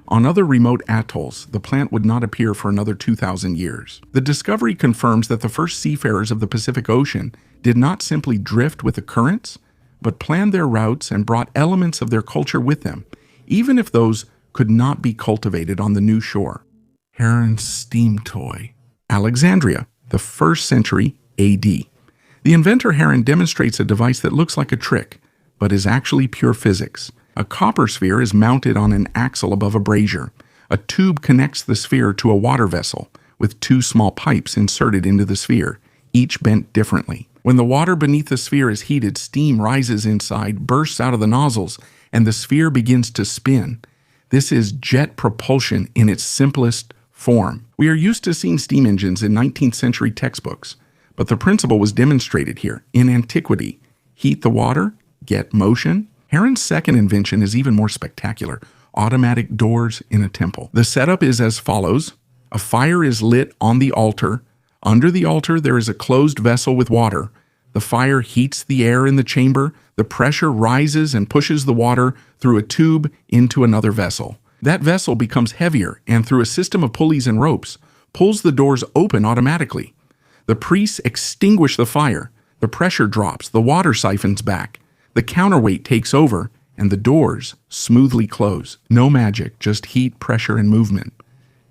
On other remote atolls, the plant would not appear for another 2,000 years. The discovery confirms that the first seafarers of the Pacific Ocean did not simply drift with the currents, but planned their routes and brought elements of their culture with them, even if those could not be cultivated on the new shore. Heron's steam toy. Alexandria, the 1st century AD. The inventor Heron demonstrates a device that looks like a trick, but is actually pure physics. A copper sphere is mounted on an axle above a brazier. A tube connects the sphere to a water vessel, with 2 small pipes inserted into the sphere, each bent differently. When the water beneath the sphere is heated, steam rises inside, bursts out of the nozzles, and the sphere begins to spin. This is jet propulsion in its simplest form. We are used to seeing steam engines in 19th century textbooks, but the principle was demonstrated here in antiquity. Heat the water, get motion. Heron's second invention is even more spectacular: automatic doors in a temple. The setup is as follows. A fire is lit on the altar. Under the altar, there is a closed vessel with water. The fire heats the air in the chamber. The pressure rises and pushes the water through a tube into another vessel. That vessel becomes heavier and, through a system of pulleys and ropes, pulls the doors open automatically. The priests extinguish the fire. The pressure drops. The water siphons back. The counterweight takes over, and the doors smoothly close. No magic, just heat, pressure, and movement.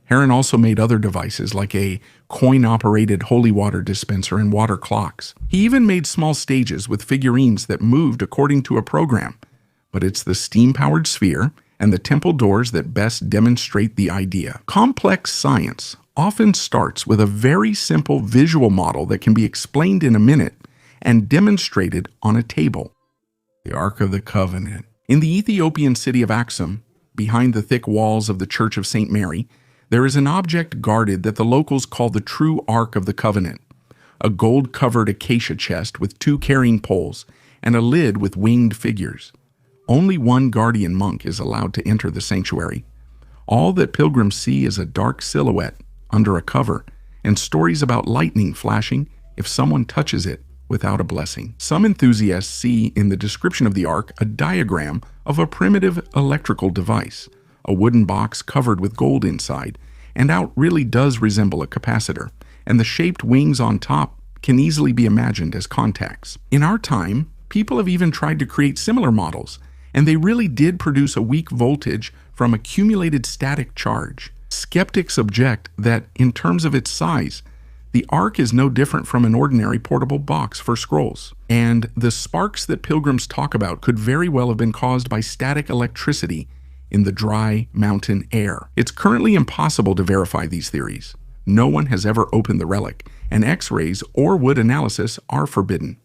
Heron also made other devices like a coin-operated holy water dispenser and water clocks. He even made small stages with figurines that moved according to a program. But it's the steam-powered sphere and the temple doors that best demonstrate the idea. Complex science often starts with a very simple visual model that can be explained in a minute and demonstrated on a table. The Ark of the Covenant. In the Ethiopian city of Axum, behind the thick walls of the Church of St. Mary, there is an object guarded that the locals call the true Ark of the Covenant, a gold-covered acacia chest with 2 carrying poles and a lid with winged figures. Only one guardian monk is allowed to enter the sanctuary. All that pilgrims see is a dark silhouette under a cover and stories about lightning flashing if someone touches it without a blessing. Some enthusiasts see in the description of the Ark a diagram of a primitive electrical device, a wooden box covered with gold inside, and out really does resemble a capacitor, and the shaped wings on top can easily be imagined as contacts. In our time, people have even tried to create similar models, and they really did produce a weak voltage from accumulated static charge. Skeptics object that, in terms of its size, the Ark is no different from an ordinary portable box for scrolls, and the sparks that pilgrims talk about could very well have been caused by static electricity in the dry mountain air. It's currently impossible to verify these theories. No one has ever opened the relic, and X-rays or wood analysis are forbidden.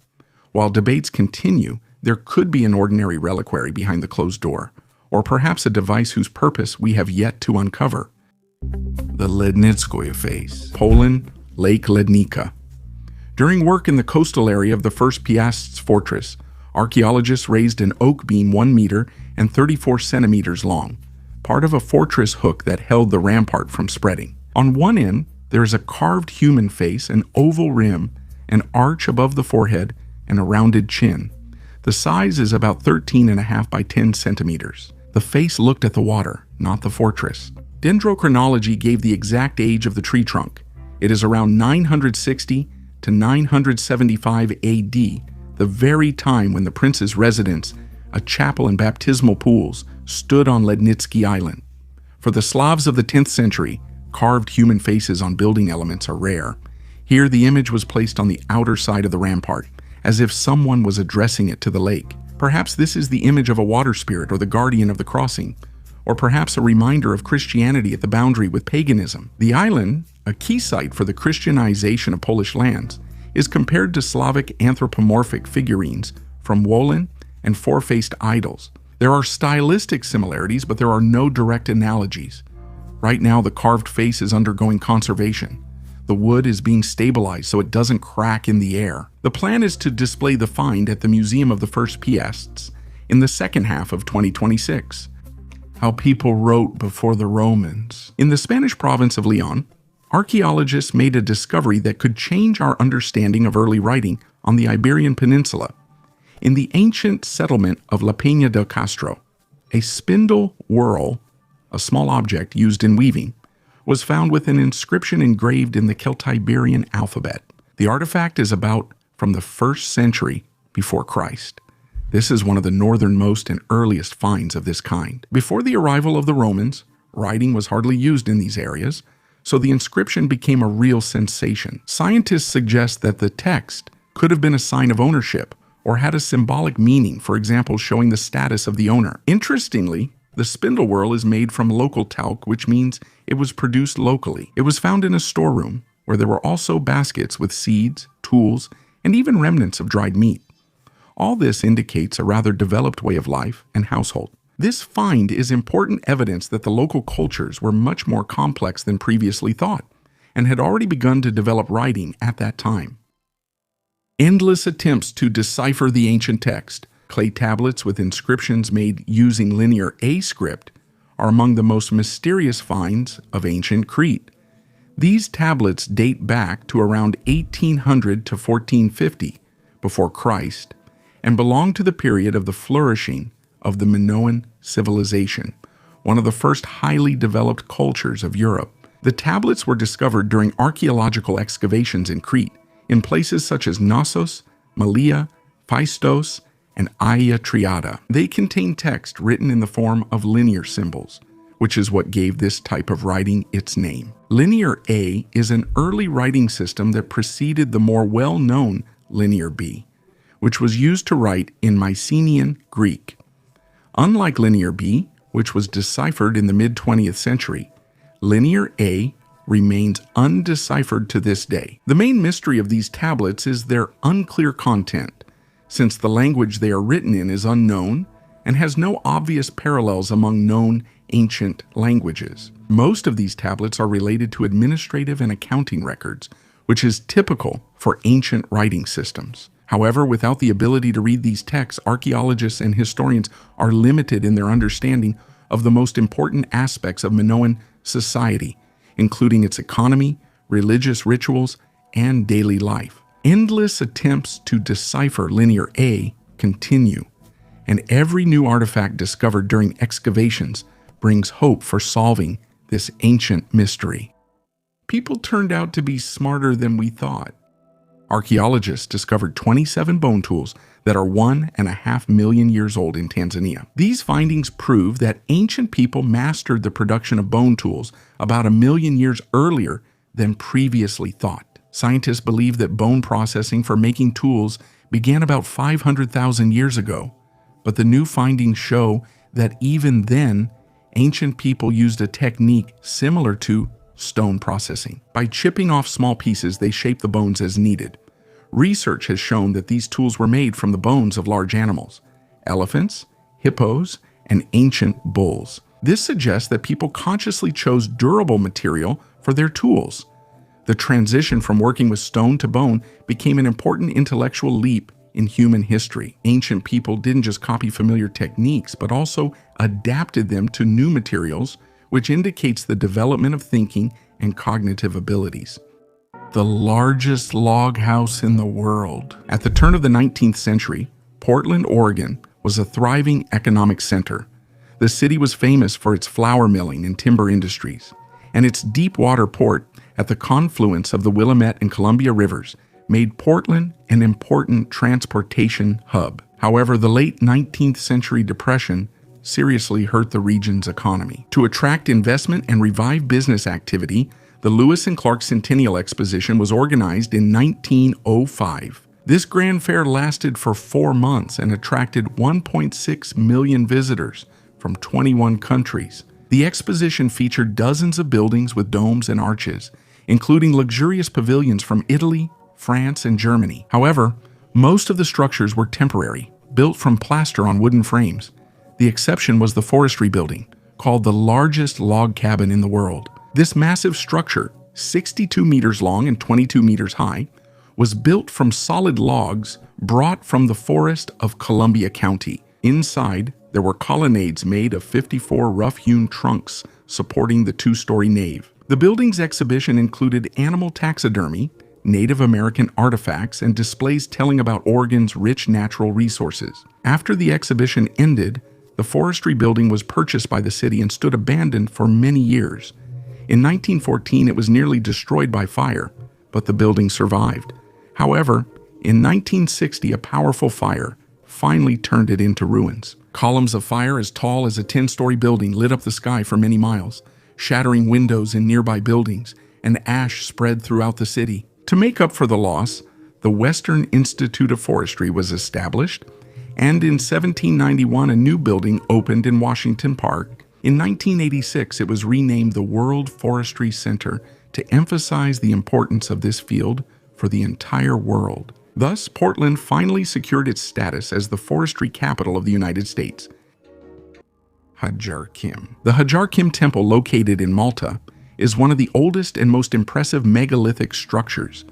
While debates continue, there could be an ordinary reliquary behind the closed door, or perhaps a device whose purpose we have yet to uncover. The Lednickoye face. Poland, Lake Lednica. During work in the coastal area of the First Piast's fortress, archaeologists raised an oak beam 1 meter and 34 centimeters long, part of a fortress hook that held the rampart from spreading. On one end, there is a carved human face, an oval rim, an arch above the forehead, and a rounded chin. The size is about 13.5 by 10 centimeters. The face looked at the water, not the fortress. Dendrochronology gave the exact age of the tree trunk. It is around 960 to 975 AD, the very time when the prince's residence, a chapel and baptismal pools, stood on Lednicki Island. For the Slavs of the 10th century, carved human faces on building elements are rare. Here the image was placed on the outer side of the rampart, as if someone was addressing it to the lake. Perhaps this is the image of a water spirit or the guardian of the crossing, or perhaps a reminder of Christianity at the boundary with paganism. The island, a key site for the Christianization of Polish lands, is compared to Slavic anthropomorphic figurines from Wolin and four-faced idols. There are stylistic similarities, but there are no direct analogies. Right now, the carved face is undergoing conservation. The wood is being stabilized so it doesn't crack in the air. The plan is to display the find at the Museum of the First Piasts in the second half of 2026. How people wrote before the Romans. In the Spanish province of Leon, archaeologists made a discovery that could change our understanding of early writing on the Iberian Peninsula. In the ancient settlement of La Peña del Castro, a spindle whorl, a small object used in weaving, was found with an inscription engraved in the Celtiberian alphabet. The artifact is about from the 1st century before Christ. This is one of the northernmost and earliest finds of this kind. Before the arrival of the Romans, writing was hardly used in these areas, so the inscription became a real sensation. Scientists suggest that the text could have been a sign of ownership or had a symbolic meaning, for example, showing the status of the owner. Interestingly, the spindle whorl is made from local talc, which means it was produced locally. It was found in a storeroom where there were also baskets with seeds, tools, and even remnants of dried meat. All this indicates a rather developed way of life and household. This find is important evidence that the local cultures were much more complex than previously thought, and had already begun to develop writing at that time. Endless attempts to decipher the ancient text, clay tablets with inscriptions made using Linear A script, are among the most mysterious finds of ancient Crete. These tablets date back to around 1800 to 1450 before Christ, and belong to the period of the flourishing of the Minoan civilization, one of the first highly developed cultures of Europe. The tablets were discovered during archaeological excavations in Crete, in places such as Knossos, Malea, Phaistos, and Aia Triada. They contain text written in the form of linear symbols, which is what gave this type of writing its name. Linear A is an early writing system that preceded the more well-known Linear B, which was used to write in Mycenaean Greek. Unlike Linear B, which was deciphered in the mid-20th century, Linear A remains undeciphered to this day. The main mystery of these tablets is their unclear content, since the language they are written in is unknown and has no obvious parallels among known ancient languages. Most of these tablets are related to administrative and accounting records, which is typical for ancient writing systems. However, without the ability to read these texts, archaeologists and historians are limited in their understanding of the most important aspects of Minoan society, including its economy, religious rituals, and daily life. Endless attempts to decipher Linear A continue, and every new artifact discovered during excavations brings hope for solving this ancient mystery. People turned out to be smarter than we thought. Archaeologists discovered 27 bone tools that are 1.5 million years old in Tanzania. These findings prove that ancient people mastered the production of bone tools about 1 million years earlier than previously thought. Scientists believe that bone processing for making tools began about 500,000 years ago, but the new findings show that even then, ancient people used a technique similar to stone processing. By chipping off small pieces, they shape the bones as needed. Research has shown that these tools were made from the bones of large animals, elephants, hippos, and ancient bulls. This suggests that people consciously chose durable material for their tools. The transition from working with stone to bone became an important intellectual leap in human history. Ancient people didn't just copy familiar techniques, but also adapted them to new materials, which indicates the development of thinking and cognitive abilities. The largest log house in the world. At the turn of the 19th century, Portland, Oregon was a thriving economic center. The city was famous for its flour milling and timber industries, and its deep water port at the confluence of the Willamette and Columbia rivers made Portland an important transportation hub. However, the late 19th century depression seriously hurt the region's economy. To attract investment and revive business activity, the Lewis and Clark Centennial Exposition was organized in 1905. This grand fair lasted for 4 months and attracted 1.6 million visitors from 21 countries. The exposition featured dozens of buildings with domes and arches, including luxurious pavilions from Italy, France, and Germany. However, most of the structures were temporary, built from plaster on wooden frames. The exception was the forestry building, called the largest log cabin in the world. This massive structure, 62 meters long and 22 meters high, was built from solid logs brought from the forest of Columbia County. Inside, there were colonnades made of 54 rough-hewn trunks supporting the 2-story nave. The building's exhibition included animal taxidermy, Native American artifacts, and displays telling about Oregon's rich natural resources. After the exhibition ended, the forestry building was purchased by the city and stood abandoned for many years. In 1914, it was nearly destroyed by fire, but the building survived. However, in 1960, a powerful fire finally turned it into ruins. Columns of fire as tall as a 10-story building lit up the sky for many miles, shattering windows in nearby buildings, and ash spread throughout the city. To make up for the loss, the Western Institute of Forestry was established, and in 1791 a new building opened in Washington Park. In 1986 it was renamed the World Forestry Center to emphasize the importance of this field for the entire world. Thus, Portland finally secured its status as the forestry capital of the United States. Hajar Kim. The Hajar Kim Temple, located in Malta, is one of the oldest and most impressive megalithic structures,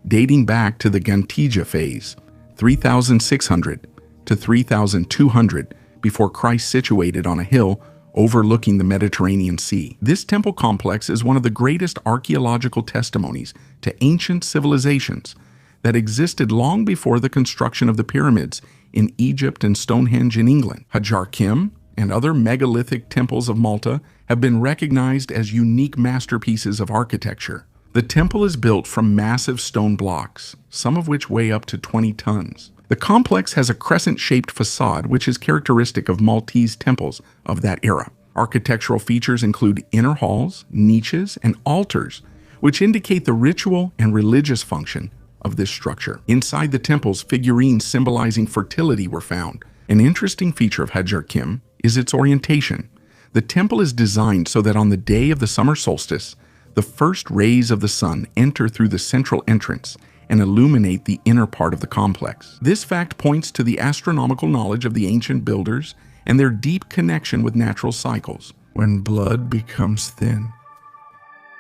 dating back to the Gantija phase, 3,600 to 3,200 before Christ, situated on a hill overlooking the Mediterranean Sea. This temple complex is one of the greatest archaeological testimonies to ancient civilizations that existed long before the construction of the pyramids in Egypt and Stonehenge in England. Hajar Kim and other megalithic temples of Malta have been recognized as unique masterpieces of architecture. The temple is built from massive stone blocks, some of which weigh up to 20 tons. The complex has a crescent-shaped facade, which is characteristic of Maltese temples of that era. Architectural features include inner halls, niches, and altars, which indicate the ritual and religious function of this structure. Inside the temples, figurines symbolizing fertility were found. An interesting feature of Hajar Kim is its orientation. The temple is designed so that on the day of the summer solstice, the first rays of the sun enter through the central entrance and illuminate the inner part of the complex. This fact points to the astronomical knowledge of the ancient builders and their deep connection with natural cycles. When blood becomes thin.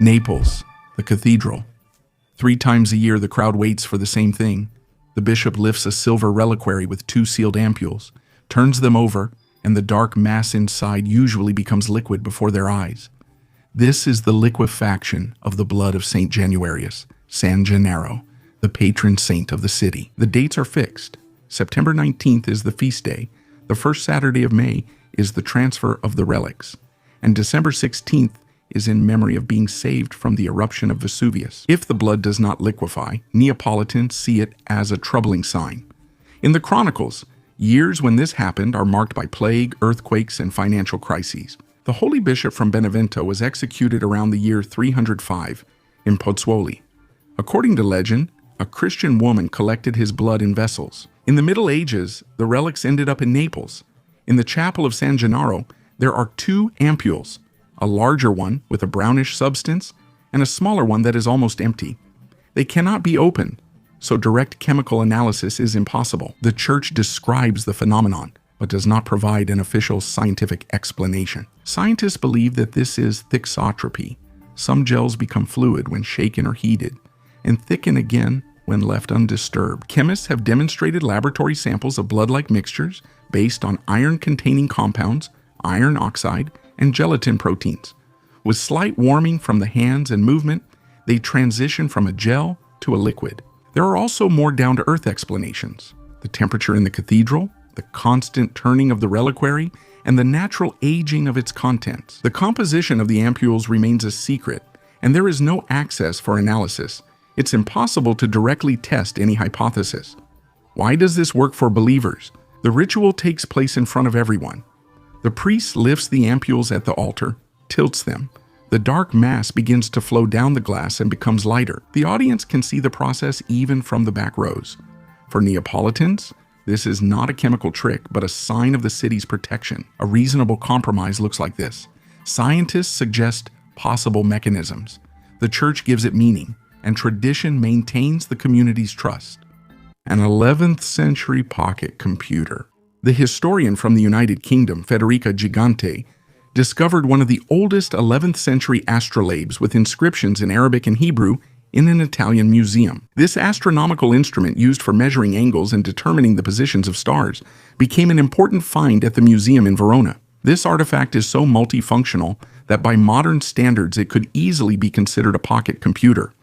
Naples, the cathedral. 3 times a year, the crowd waits for the same thing. The bishop lifts a silver reliquary with 2 sealed ampules, turns them over, and the dark mass inside usually becomes liquid before their eyes. This is the liquefaction of the blood of Saint Januarius, San Gennaro, the patron saint of the city. The dates are fixed. September 19th is the feast day. The first Saturday of May is the transfer of the relics. And December 16th is in memory of being saved from the eruption of Vesuvius. If the blood does not liquefy, Neapolitans see it as a troubling sign. In the Chronicles, years when this happened are marked by plague, earthquakes, and financial crises. The holy bishop from Benevento was executed around the year 305 in Pozzuoli. According to legend, a Christian woman collected his blood in vessels. In the Middle Ages, the relics ended up in Naples. In the chapel of San Gennaro, there are 2 ampules, a larger one with a brownish substance and a smaller one that is almost empty. They cannot be opened, so direct chemical analysis is impossible. The Church describes the phenomenon, but does not provide an official scientific explanation. Scientists believe that this is thixotropy. Some gels become fluid when shaken or heated, and thicken again when left undisturbed. Chemists have demonstrated laboratory samples of blood-like mixtures based on iron-containing compounds, iron oxide, and gelatin proteins. With slight warming from the hands and movement, they transition from a gel to a liquid. There are also more down-to-earth explanations. The temperature in the cathedral, the constant turning of the reliquary, and the natural aging of its contents. The composition of the ampules remains a secret, and there is no access for analysis. It's impossible to directly test any hypothesis. Why does this work for believers? The ritual takes place in front of everyone. The priest lifts the ampules at the altar, tilts them. The dark mass begins to flow down the glass and becomes lighter. The audience can see the process even from the back rows. For Neapolitans, this is not a chemical trick, but a sign of the city's protection. A reasonable compromise looks like this. Scientists suggest possible mechanisms. The Church gives it meaning, and tradition maintains the community's trust. An 11th century pocket computer. The historian from the United Kingdom, Federica Gigante, discovered one of the oldest 11th century astrolabes with inscriptions in Arabic and Hebrew in an Italian museum. This astronomical instrument, used for measuring angles and determining the positions of stars, became an important find at the museum in Verona. This artifact is so multifunctional that by modern standards it could easily be considered a pocket computer.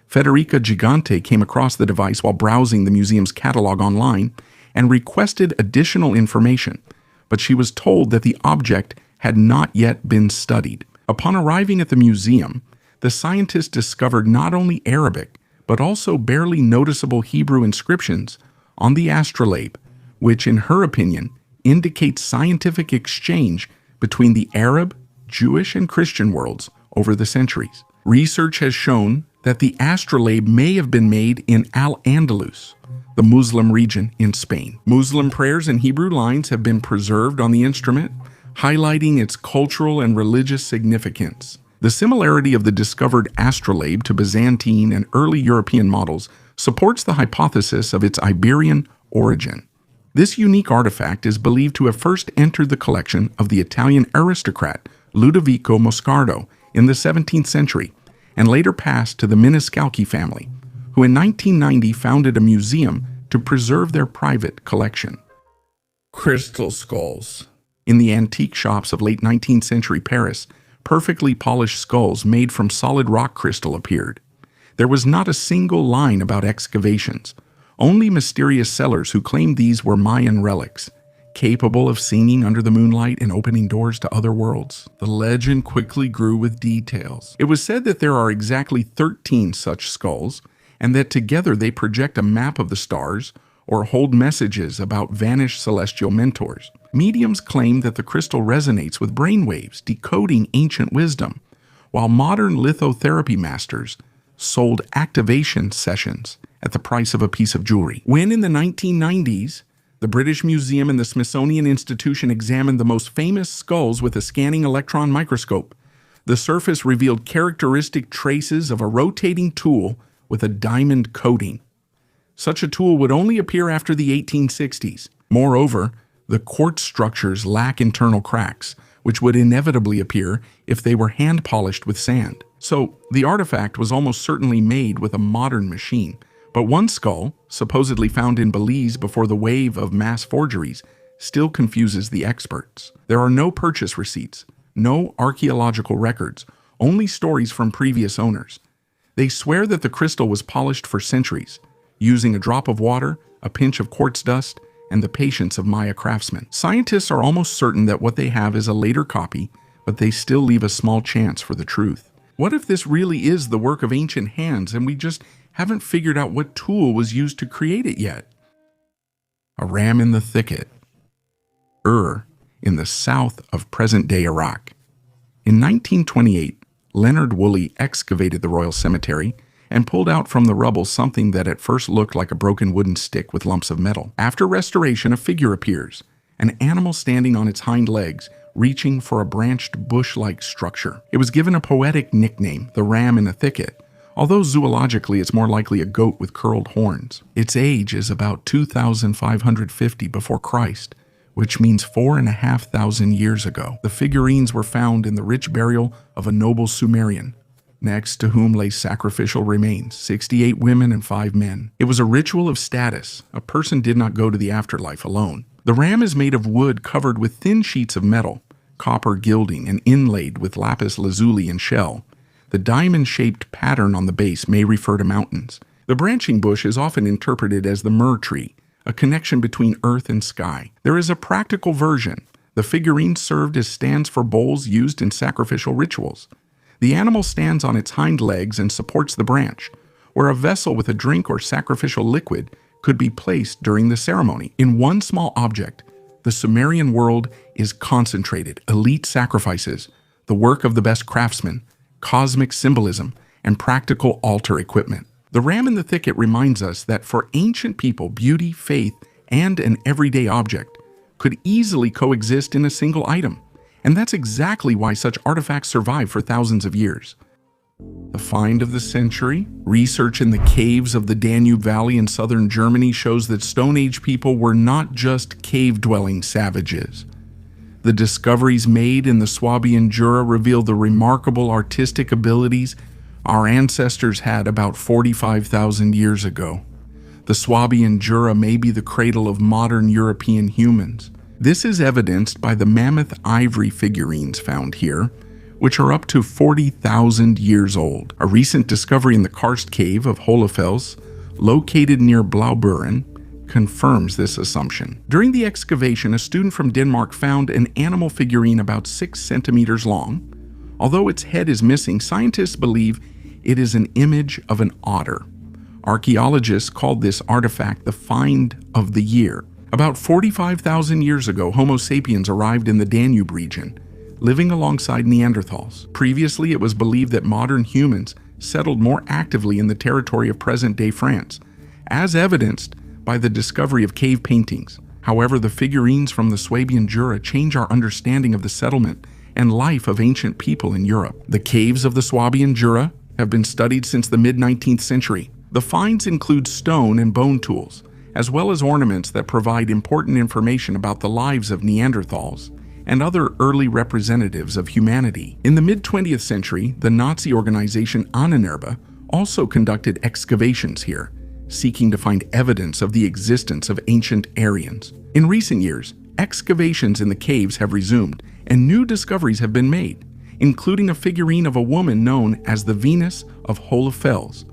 Federica Gigante came across the device while browsing the museum's catalog online and requested additional information, but she was told that the object had not yet been studied. Upon arriving at the museum, the scientists discovered not only Arabic, but also barely noticeable Hebrew inscriptions on the astrolabe, which, in her opinion, indicates scientific exchange between the Arab, Jewish and Christian worlds over the centuries. Research has shown that the astrolabe may have been made in Al-Andalus, the Muslim region in Spain. Muslim prayers and Hebrew lines have been preserved on the instrument, highlighting its cultural and religious significance. The similarity of the discovered astrolabe to Byzantine and early European models supports the hypothesis of its Iberian origin. This unique artifact is believed to have first entered the collection of the Italian aristocrat Ludovico Moscardo in the 17th century, and later passed to the Maniscalchi family, who in 1990 founded a museum to preserve their private collection. Crystal skulls. In the antique shops of late 19th century Paris, perfectly polished skulls made from solid rock crystal appeared. There was not a single line about excavations, only mysterious sellers who claimed these were Mayan relics, capable of singing under the moonlight and opening doors to other worlds. The legend quickly grew with details. It was said that there are exactly 13 such skulls, and that together they project a map of the stars or hold messages about vanished celestial mentors. Mediums claim that the crystal resonates with brainwaves, decoding ancient wisdom, while modern lithotherapy masters sold activation sessions at the price of a piece of jewelry. When in the 1990s, the British Museum and the Smithsonian Institution examined the most famous skulls with a scanning electron microscope, the surface revealed characteristic traces of a rotating tool with a diamond coating. Such a tool would only appear after the 1860s. Moreover, the quartz structures lack internal cracks, which would inevitably appear if they were hand-polished with sand. So, the artifact was almost certainly made with a modern machine. But one skull, supposedly found in Belize before the wave of mass forgeries, still confuses the experts. There are no purchase receipts, no archaeological records, only stories from previous owners. They swear that the crystal was polished for centuries, using a drop of water, a pinch of quartz dust, and the patience of Maya craftsmen. Scientists are almost certain that what they have is a later copy, but they still leave a small chance for the truth. What if this really is the work of ancient hands and we just haven't figured out what tool was used to create it yet? A ram in the thicket. In the south of present-day Iraq. In 1928, Leonard Woolley excavated the royal cemetery and pulled out from the rubble something that at first looked like a broken wooden stick with lumps of metal. After restoration, a figure appears, an animal standing on its hind legs, reaching for a branched bush-like structure. It was given a poetic nickname, the ram in the thicket, although zoologically it's more likely a goat with curled horns. Its age is about 2,550 before Christ, which means 4,500 years ago. The figurines were found in the rich burial of a noble Sumerian, next to whom lay sacrificial remains, 68 women and 5 men. It was a ritual of status. A person did not go to the afterlife alone. The ram is made of wood covered with thin sheets of metal, copper gilding, and inlaid with lapis lazuli and shell. The diamond-shaped pattern on the base may refer to mountains. The branching bush is often interpreted as the myrrh tree, a connection between earth and sky. There is a practical version. The figurine served as stands for bowls used in sacrificial rituals. The animal stands on its hind legs and supports the branch, where a vessel with a drink or sacrificial liquid could be placed during the ceremony. In one small object, the Sumerian world is concentrated, elite sacrifices, the work of the best craftsmen, cosmic symbolism, and practical altar equipment. The ram in the thicket reminds us that for ancient people, beauty, faith, and an everyday object could easily coexist in a single item. And that's exactly why such artifacts survive for thousands of years. The find of the century, research in the caves of the Danube Valley in southern Germany shows that Stone Age people were not just cave-dwelling savages. The discoveries made in the Swabian Jura reveal the remarkable artistic abilities our ancestors had about 45,000 years ago. The Swabian Jura may be the cradle of modern European humans. This is evidenced by the mammoth ivory figurines found here, which are up to 40,000 years old. A recent discovery in the karst cave of Hohlefels, located near Blauburen, confirms this assumption. During the excavation, a student from Denmark found an animal figurine about 6 centimeters long. Although its head is missing, scientists believe it is an image of an otter. Archaeologists called this artifact the find of the year. About 45,000 years ago, Homo sapiens arrived in the Danube region, living alongside Neanderthals. Previously, it was believed that modern humans settled more actively in the territory of present-day France, as evidenced by the discovery of cave paintings. However, the figurines from the Swabian Jura change our understanding of the settlement and life of ancient people in Europe. The caves of the Swabian Jura have been studied since the mid-19th century. The finds include stone and bone tools, as well as ornaments that provide important information about the lives of Neanderthals and other early representatives of humanity. In the mid-20th century, the Nazi organization Ahnenerbe also conducted excavations here, seeking to find evidence of the existence of ancient Aryans. In recent years, excavations in the caves have resumed, and new discoveries have been made, including a figurine of a woman known as the Venus of Hohlefels.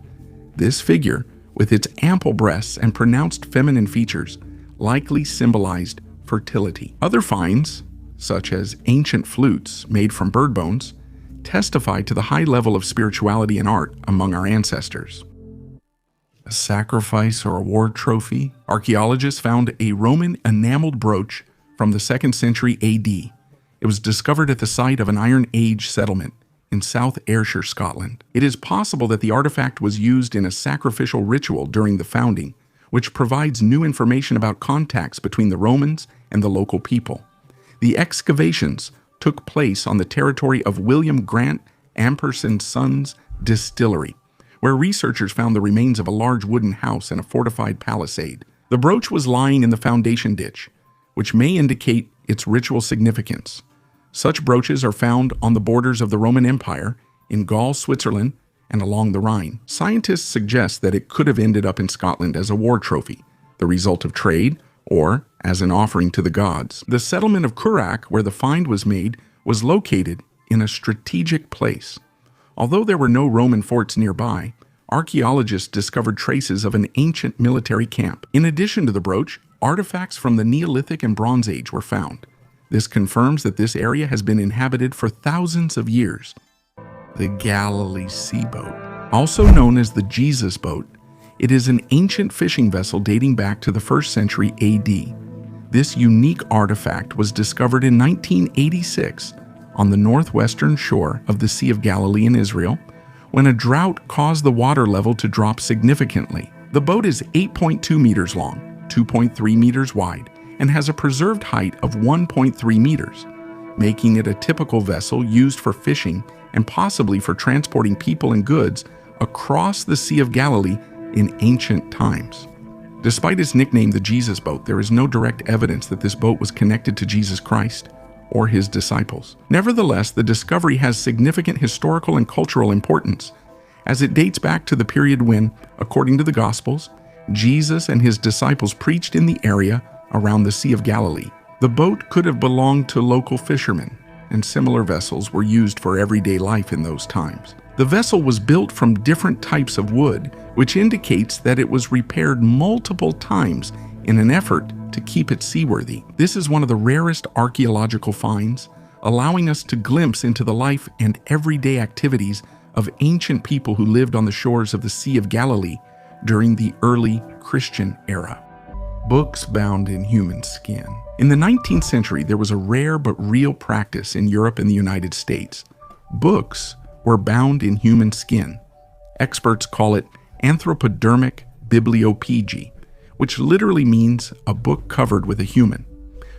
This figure, with its ample breasts and pronounced feminine features, likely symbolized fertility. Other finds, such as ancient flutes made from bird bones, testify to the high level of spirituality and art among our ancestors. A sacrifice or a war trophy? Archaeologists found a Roman enameled brooch from the 2nd century AD. It was discovered at the site of an Iron Age settlement in South Ayrshire, Scotland. It is possible that the artifact was used in a sacrificial ritual during the founding, which provides new information about contacts between the Romans and the local people. The excavations took place on the territory of William Grant Ampersand's Sons Distillery, where researchers found the remains of a large wooden house and a fortified palisade. The brooch was lying in the foundation ditch, which may indicate its ritual significance. Such brooches are found on the borders of the Roman Empire, in Gaul, Switzerland, and along the Rhine. Scientists suggest that it could have ended up in Scotland as a war trophy, the result of trade, or as an offering to the gods. The settlement of Curak, where the find was made, was located in a strategic place. Although there were no Roman forts nearby, archaeologists discovered traces of an ancient military camp. In addition to the brooch, artifacts from the Neolithic and Bronze Age were found. This confirms that this area has been inhabited for thousands of years. The Galilee Sea Boat, also known as the Jesus Boat, it is an ancient fishing vessel dating back to the 1st century AD. This unique artifact was discovered in 1986 on the northwestern shore of the Sea of Galilee in Israel, when a drought caused the water level to drop significantly. The boat is 8.2 meters long, 2.3 meters wide, and has a preserved height of 1.3 meters, making it a typical vessel used for fishing and possibly for transporting people and goods across the Sea of Galilee in ancient times. Despite its nickname, the Jesus Boat, there is no direct evidence that this boat was connected to Jesus Christ or his disciples. Nevertheless, the discovery has significant historical and cultural importance, as it dates back to the period when, according to the Gospels, Jesus and his disciples preached in the area around the Sea of Galilee. The boat could have belonged to local fishermen, and similar vessels were used for everyday life in those times. The vessel was built from different types of wood, which indicates that it was repaired multiple times in an effort to keep it seaworthy. This is one of the rarest archaeological finds, allowing us to glimpse into the life and everyday activities of ancient people who lived on the shores of the Sea of Galilee during the early Christian era. Books bound in human skin. In the 19th century, there was a rare but real practice in Europe and the United States. Books were bound in human skin. Experts call it anthropodermic bibliophagy, which literally means a book covered with a human.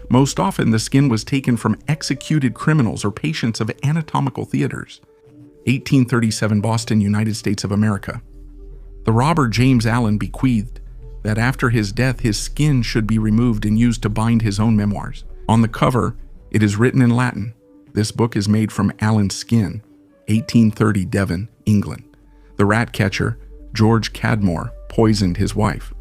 Most often, the skin was taken from executed criminals or patients of anatomical theaters. 1837, Boston, United States of America. The robber James Allen bequeathed that after his death, his skin should be removed and used to bind his own memoirs. On the cover, it is written in Latin. This book is made from Allen's skin. 1830, Devon, England. The rat catcher, George Cadmore, poisoned his wife.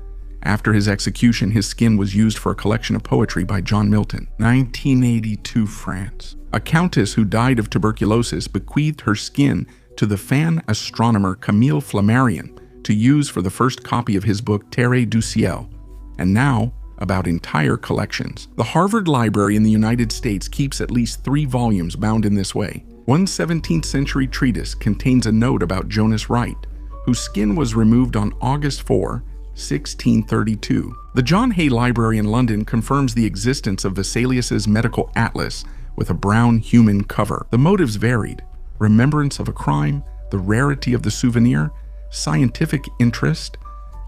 After his execution, his skin was used for a collection of poetry by John Milton. 1982, France. A countess who died of tuberculosis bequeathed her skin to the fan astronomer Camille Flammarion to use for the first copy of his book Terre du Ciel, and now about entire collections. The Harvard Library in the United States keeps at least 3 volumes bound in this way. One 17th century treatise contains a note about Jonas Wright, whose skin was removed on August 4, 1632. The John Hay Library in London confirms the existence of Vesalius's medical atlas, with a brown human cover. The motives varied: remembrance of a crime, the rarity of the souvenir, scientific interest.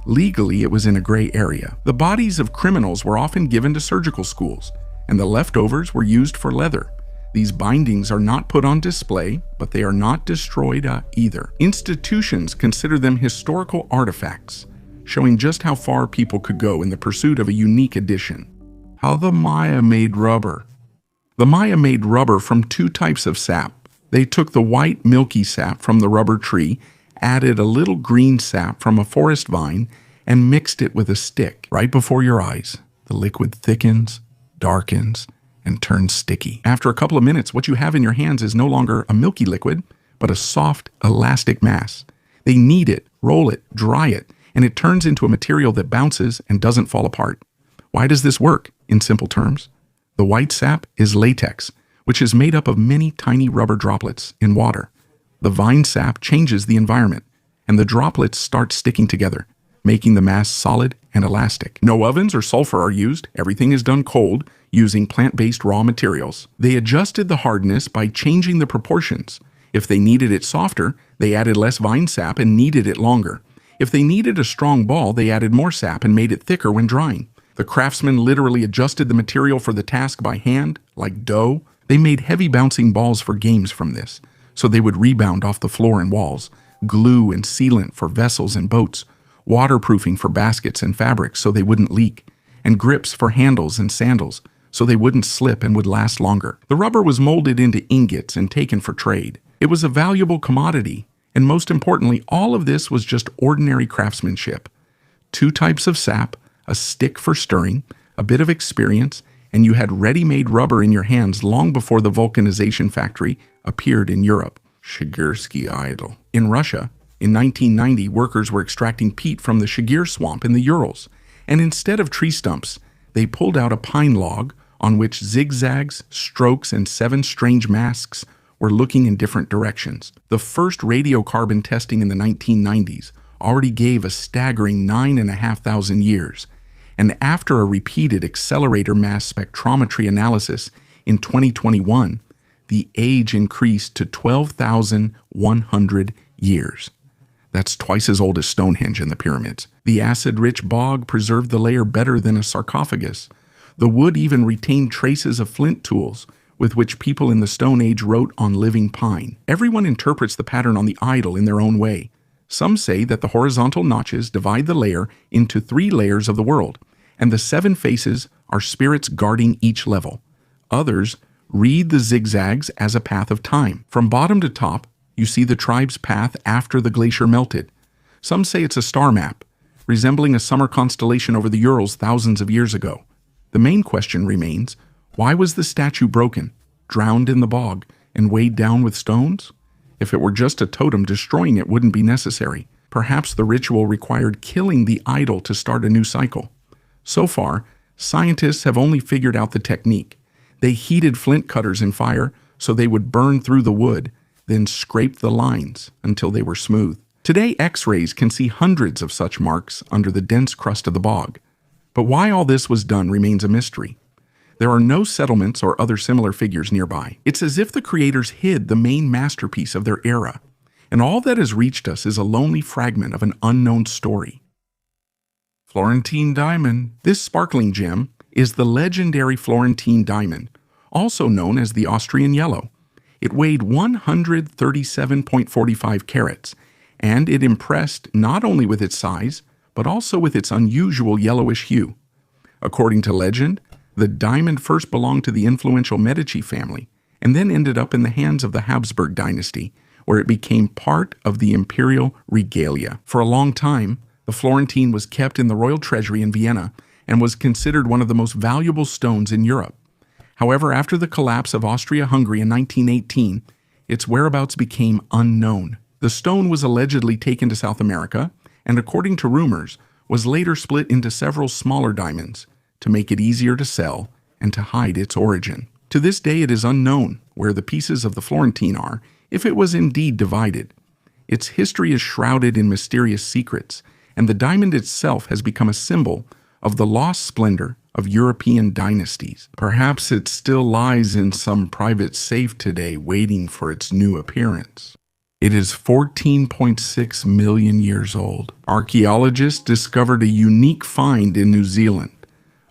Legally, it was in a gray area. The bodies of criminals were often given to surgical schools, and the leftovers were used for leather. These bindings are not put on display, but they are not destroyed either. Institutions consider them historical artifacts, showing just how far people could go in the pursuit of a unique addition. How the Maya made rubber. The Maya made rubber from two types of sap. They took the white milky sap from the rubber tree, added a little green sap from a forest vine, and mixed it with a stick. Right before your eyes, the liquid thickens, darkens, and turns sticky. After a couple of minutes, what you have in your hands is no longer a milky liquid, but a soft, elastic mass. They knead it, roll it, dry it, and it turns into a material that bounces and doesn't fall apart. Why does this work? In simple terms, the white sap is latex, which is made up of many tiny rubber droplets in water. The vine sap changes the environment, and the droplets start sticking together, making the mass solid and elastic. No ovens or sulfur are used. Everything is done cold, using plant-based raw materials. They adjusted the hardness by changing the proportions. If they needed it softer, they added less vine sap and kneaded it longer. If they needed a strong ball, they added more sap and made it thicker when drying. The craftsmen literally adjusted the material for the task by hand, like dough. They made heavy bouncing balls for games from this, so they would rebound off the floor and walls, glue and sealant for vessels and boats, waterproofing for baskets and fabrics so they wouldn't leak, and grips for handles and sandals so they wouldn't slip and would last longer. The rubber was molded into ingots and taken for trade. It was a valuable commodity, and most importantly, all of this was just ordinary craftsmanship. Two types of sap, a stick for stirring, a bit of experience, and you had ready-made rubber in your hands long before the vulcanization factory appeared in Europe. Shigirsky idol. In Russia, in 1990, workers were extracting peat from the Shigir swamp in the Urals, and instead of tree stumps, they pulled out a pine log on which zigzags, strokes, and 7 strange masks were looking in different directions. The first radiocarbon testing in the 1990s already gave a staggering 9,500 years, and after a repeated accelerator mass spectrometry analysis in 2021, the age increased to 12,100 years. That's twice as old as Stonehenge and the pyramids. The acid-rich bog preserved the layer better than a sarcophagus. The wood even retained traces of flint tools with which people in the Stone Age wrote on living pine. Everyone interprets the pattern on the idol in their own way. Some say that the horizontal notches divide the layer into 3 layers of the world, and the 7 faces are spirits guarding each level. Others read the zigzags as a path of time. From bottom to top, you see the tribe's path after the glacier melted. Some say it's a star map, resembling a summer constellation over the Urals thousands of years ago. The main question remains, why was the statue broken, drowned in the bog, and weighed down with stones? If it were just a totem, destroying it wouldn't be necessary. Perhaps the ritual required killing the idol to start a new cycle. So far, scientists have only figured out the technique. They heated flint cutters in fire so they would burn through the wood, then scraped the lines until they were smooth. Today, X-rays can see hundreds of such marks under the dense crust of the bog. But why all this was done remains a mystery. There are no settlements or other similar figures nearby. It's as if the creators hid the main masterpiece of their era, and all that has reached us is a lonely fragment of an unknown story. Florentine diamond. This sparkling gem is the legendary Florentine diamond, also known as the Austrian yellow. It weighed 137.45 carats, and it impressed not only with its size, but also with its unusual yellowish hue. According to legend, the diamond first belonged to the influential Medici family, and then ended up in the hands of the Habsburg dynasty, where it became part of the imperial regalia. For a long time, the Florentine was kept in the royal treasury in Vienna and was considered one of the most valuable stones in Europe. However, after the collapse of Austria-Hungary in 1918, its whereabouts became unknown. The stone was allegedly taken to South America, and according to rumors, was later split into several smaller diamonds to make it easier to sell and to hide its origin. To this day, it is unknown where the pieces of the Florentine are, if it was indeed divided. Its history is shrouded in mysterious secrets, and the diamond itself has become a symbol of the lost splendor of European dynasties. Perhaps it still lies in some private safe today waiting for its new appearance. It is 14.6 million years old. Archaeologists discovered a unique find in New Zealand,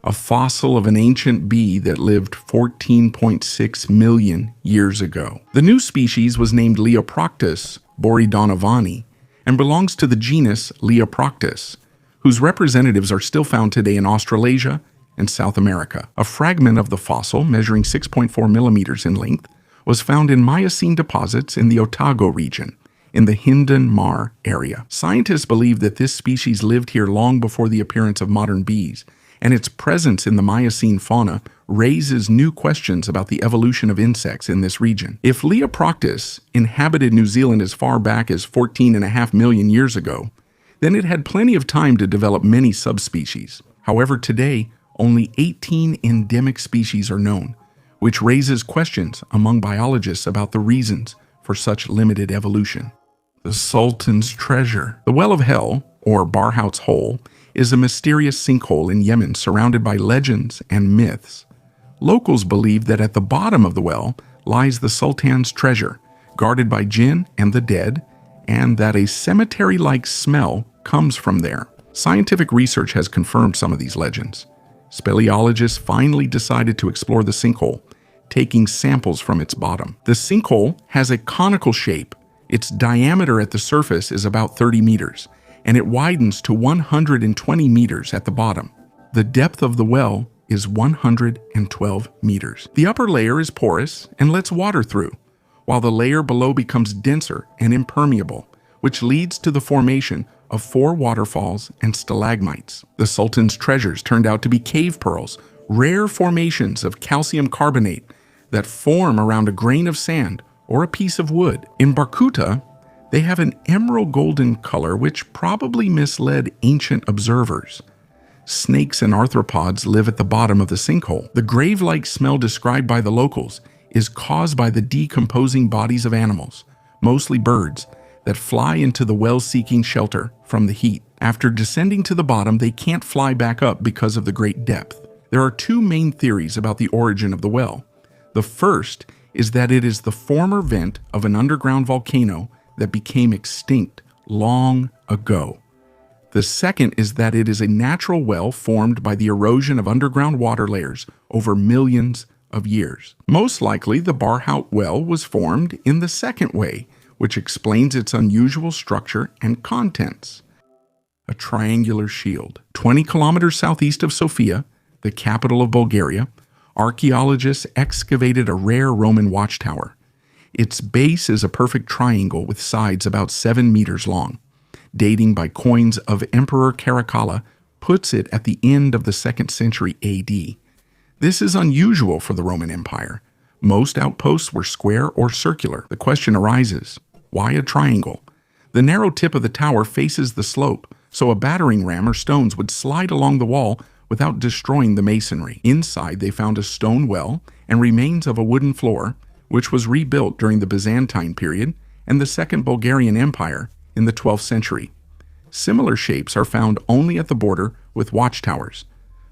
a fossil of an ancient bee that lived 14.6 million years ago. The new species was named Leoproctus boredonovani and belongs to the genus Leoproctus, whose representatives are still found today in Australasia and South America. A fragment of the fossil, measuring 6.4 millimeters in length, was found in Miocene deposits in the Otago region, in the Hindon Mar area. Scientists believe that this species lived here long before the appearance of modern bees, and its presence in the Miocene fauna raises new questions about the evolution of insects in this region. If Leoproctus inhabited New Zealand as far back as 14.5 million years ago, then it had plenty of time to develop many subspecies. However, today, only 18 endemic species are known, which raises questions among biologists about the reasons for such limited evolution. The Sultan's Treasure. The Well of Hell, or Barhout's Hole, is a mysterious sinkhole in Yemen surrounded by legends and myths. Locals believe that at the bottom of the well lies the Sultan's treasure, guarded by jinn and the dead, and that a cemetery-like smell comes from there. Scientific research has confirmed some of these legends. Speleologists finally decided to explore the sinkhole, taking samples from its bottom. The sinkhole has a conical shape. Its diameter at the surface is about 30 meters, and it widens to 120 meters at the bottom. The depth of the well is 112 meters. The upper layer is porous and lets water through, while the layer below becomes denser and impermeable, which leads to the formation of 4 waterfalls and stalagmites. The Sultan's treasures turned out to be cave pearls, rare formations of calcium carbonate that form around a grain of sand or a piece of wood. In Barkuta, they have an emerald golden color which probably misled ancient observers. Snakes and arthropods live at the bottom of the sinkhole. The grave-like smell described by the locals is caused by the decomposing bodies of animals, mostly birds, that fly into the well seeking shelter from the heat. After descending to the bottom, they can't fly back up because of the great depth. There are 2 main theories about the origin of the well. The first is that it is the former vent of an underground volcano that became extinct long ago. The second is that it is a natural well formed by the erosion of underground water layers over millions of years. Most likely, the Barhout well was formed in the second way, which explains its unusual structure and contents. A triangular shield. 20 kilometers southeast of Sofia, the capital of Bulgaria, archaeologists excavated a rare Roman watchtower. Its base is a perfect triangle with sides about 7 meters long. Dating by coins of Emperor Caracalla puts it at the end of the 2nd century AD. This is unusual for the Roman Empire. Most outposts were square or circular. The question arises, why a triangle? The narrow tip of the tower faces the slope, so a battering ram or stones would slide along the wall without destroying the masonry. Inside, they found a stone well and remains of a wooden floor, which was rebuilt during the Byzantine period and the Second Bulgarian Empire in the 12th century. Similar shapes are found only at the border with watchtowers.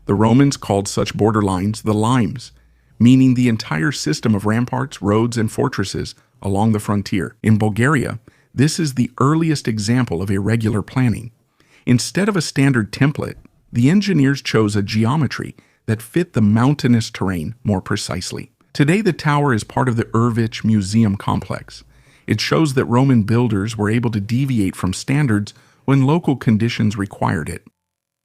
The Romans called such border lines the limes, meaning the entire system of ramparts, roads, and fortresses along the frontier. In Bulgaria, this is the earliest example of irregular planning. Instead of a standard template, the engineers chose a geometry that fit the mountainous terrain more precisely. Today, the tower is part of the Urvich Museum complex. It shows that Roman builders were able to deviate from standards when local conditions required it.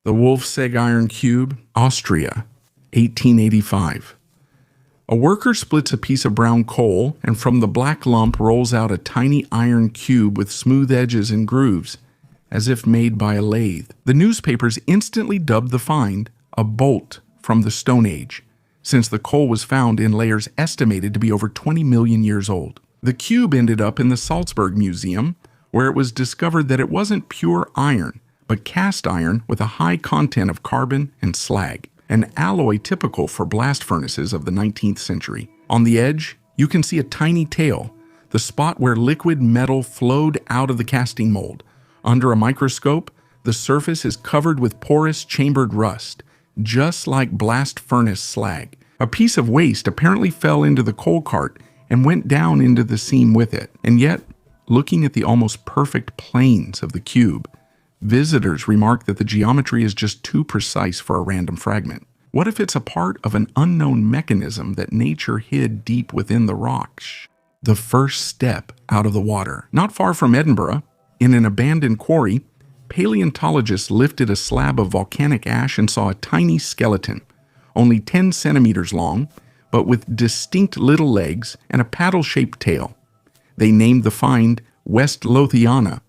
The Wolfsegg Iron Cube, Austria, 1885. A worker splits a piece of brown coal, and from the black lump rolls out a tiny iron cube with smooth edges and grooves, as if made by a lathe. The newspapers instantly dubbed the find a bolt from the Stone Age, since the coal was found in layers estimated to be over 20 million years old. The cube ended up in the Salzburg Museum, where it was discovered that it wasn't pure iron, but cast iron with a high content of carbon and slag, an alloy typical for blast furnaces of the 19th century. On the edge, you can see a tiny tail, the spot where liquid metal flowed out of the casting mold. Under a microscope, the surface is covered with porous chambered rust, just like blast furnace slag. A piece of waste apparently fell into the coal cart and went down into the seam with it. And yet, looking at the almost perfect planes of the cube, visitors remark that the geometry is just too precise for a random fragment. What if it's a part of an unknown mechanism that nature hid deep within the rocks? The first step out of the water. Not far from Edinburgh, in an abandoned quarry, paleontologists lifted a slab of volcanic ash and saw a tiny skeleton, only 10 centimeters long, but with distinct little legs and a paddle-shaped tail. They named the find West Lothiana.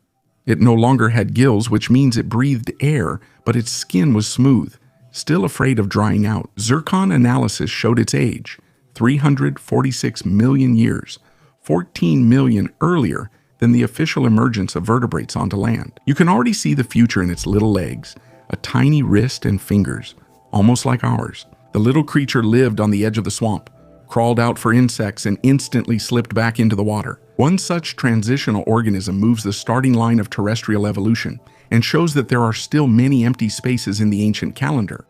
It no longer had gills, which means it breathed air, but its skin was smooth, still afraid of drying out. Zircon analysis showed its age, 346 million years, 14 million earlier than the official emergence of vertebrates onto land. You can already see the future in its little legs, a tiny wrist and fingers, almost like ours. The little creature lived on the edge of the swamp, crawled out for insects, and instantly slipped back into the water. One such transitional organism moves the starting line of terrestrial evolution and shows that there are still many empty spaces in the ancient calendar.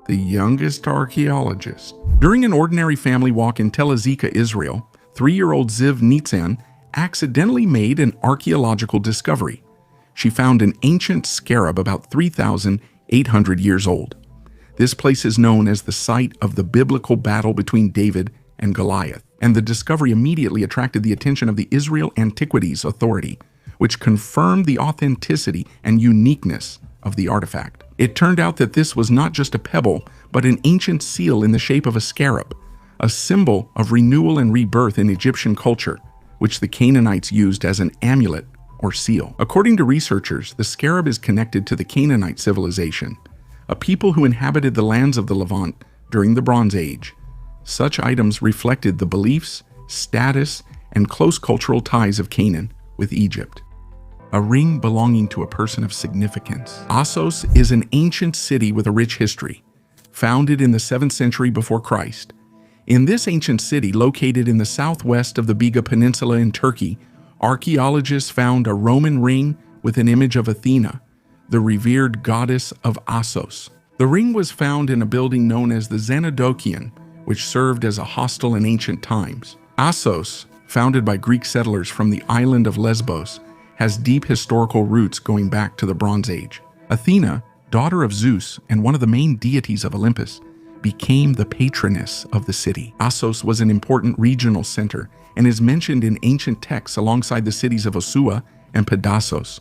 The youngest archaeologist. During an ordinary family walk in Tel Azika, Israel, 3-year-old Ziv Nitzan accidentally made an archaeological discovery. She found an ancient scarab about 3,800 years old. This place is known as the site of the biblical battle between David and Goliath, and the discovery immediately attracted the attention of the Israel Antiquities Authority, which confirmed the authenticity and uniqueness of the artifact. It turned out that this was not just a pebble, but an ancient seal in the shape of a scarab, a symbol of renewal and rebirth in Egyptian culture, which the Canaanites used as an amulet or seal. According to researchers, the scarab is connected to the Canaanite civilization, a people who inhabited the lands of the Levant during the Bronze Age. Such items reflected the beliefs, status, and close cultural ties of Canaan with Egypt. A ring belonging to a person of significance. Assos is an ancient city with a rich history, founded in the 7th century before Christ. In this ancient city, located in the southwest of the Biga Peninsula in Turkey, archaeologists found a Roman ring with an image of Athena, the revered goddess of Assos. The ring was found in a building known as the Xenodokion, which served as a hostel in ancient times. Assos, founded by Greek settlers from the island of Lesbos, has deep historical roots going back to the Bronze Age. Athena, daughter of Zeus and one of the main deities of Olympus, became the patroness of the city. Assos was an important regional center and is mentioned in ancient texts alongside the cities of Osua and Pedassos.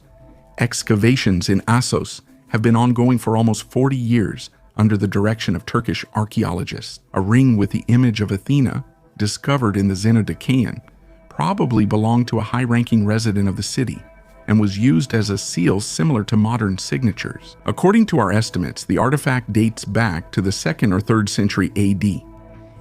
Excavations in Assos have been ongoing for almost 40 years under the direction of Turkish archaeologists. A ring with the image of Athena, discovered in the Xenodokion, probably belonged to a high-ranking resident of the city and was used as a seal similar to modern signatures. According to our estimates, the artifact dates back to the 2nd or 3rd century AD.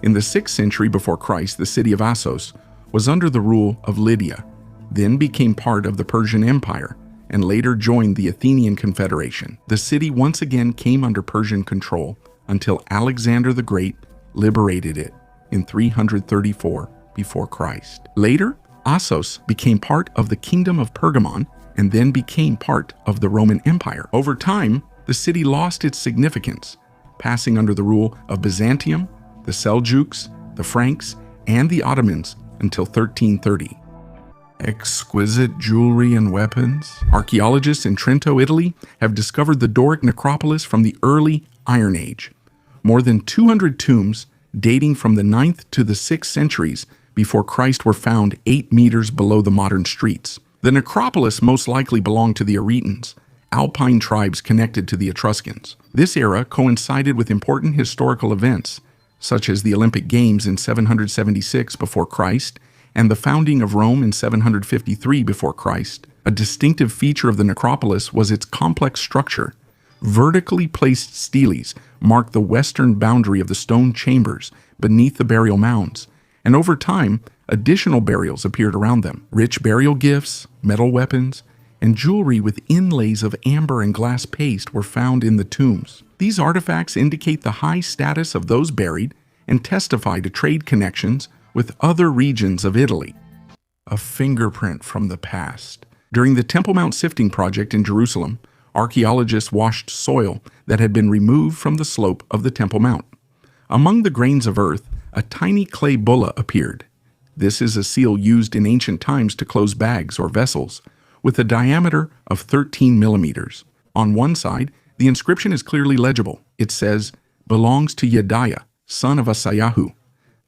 In the 6th century before Christ, the city of Assos was under the rule of Lydia, then became part of the Persian Empire, and later joined the Athenian Confederation. The city once again came under Persian control until Alexander the Great liberated it in 334 before Christ. Later, Assos became part of the Kingdom of Pergamon and then became part of the Roman Empire. Over time, the city lost its significance, passing under the rule of Byzantium, the Seljuks, the Franks, and the Ottomans until 1330. Exquisite jewelry and weapons. Archaeologists in Trento, Italy, have discovered the Doric necropolis from the early Iron Age. More than 200 tombs dating from the 9th to the 6th centuries before Christ were found 8 meters below the modern streets. The necropolis most likely belonged to the Aretans, alpine tribes connected to the Etruscans. This era coincided with important historical events, such as the Olympic Games in 776 before Christ and the founding of Rome in 753 before Christ. A distinctive feature of the necropolis was its complex structure. Vertically placed steles marked the western boundary of the stone chambers beneath the burial mounds, and over time, additional burials appeared around them. Rich burial gifts, metal weapons, and jewelry with inlays of amber and glass paste were found in the tombs. These artifacts indicate the high status of those buried and testify to trade connections with other regions of Italy. A fingerprint from the past. During the Temple Mount sifting project in Jerusalem, Archaeologists washed soil that had been removed from the slope of the Temple Mount. Among the grains of earth, a tiny clay bulla appeared. This is a seal used in ancient times to close bags or vessels, with a diameter of 13 millimeters. On one side, the inscription is clearly legible. It says, "Belongs to Yediah, son of Asayahu."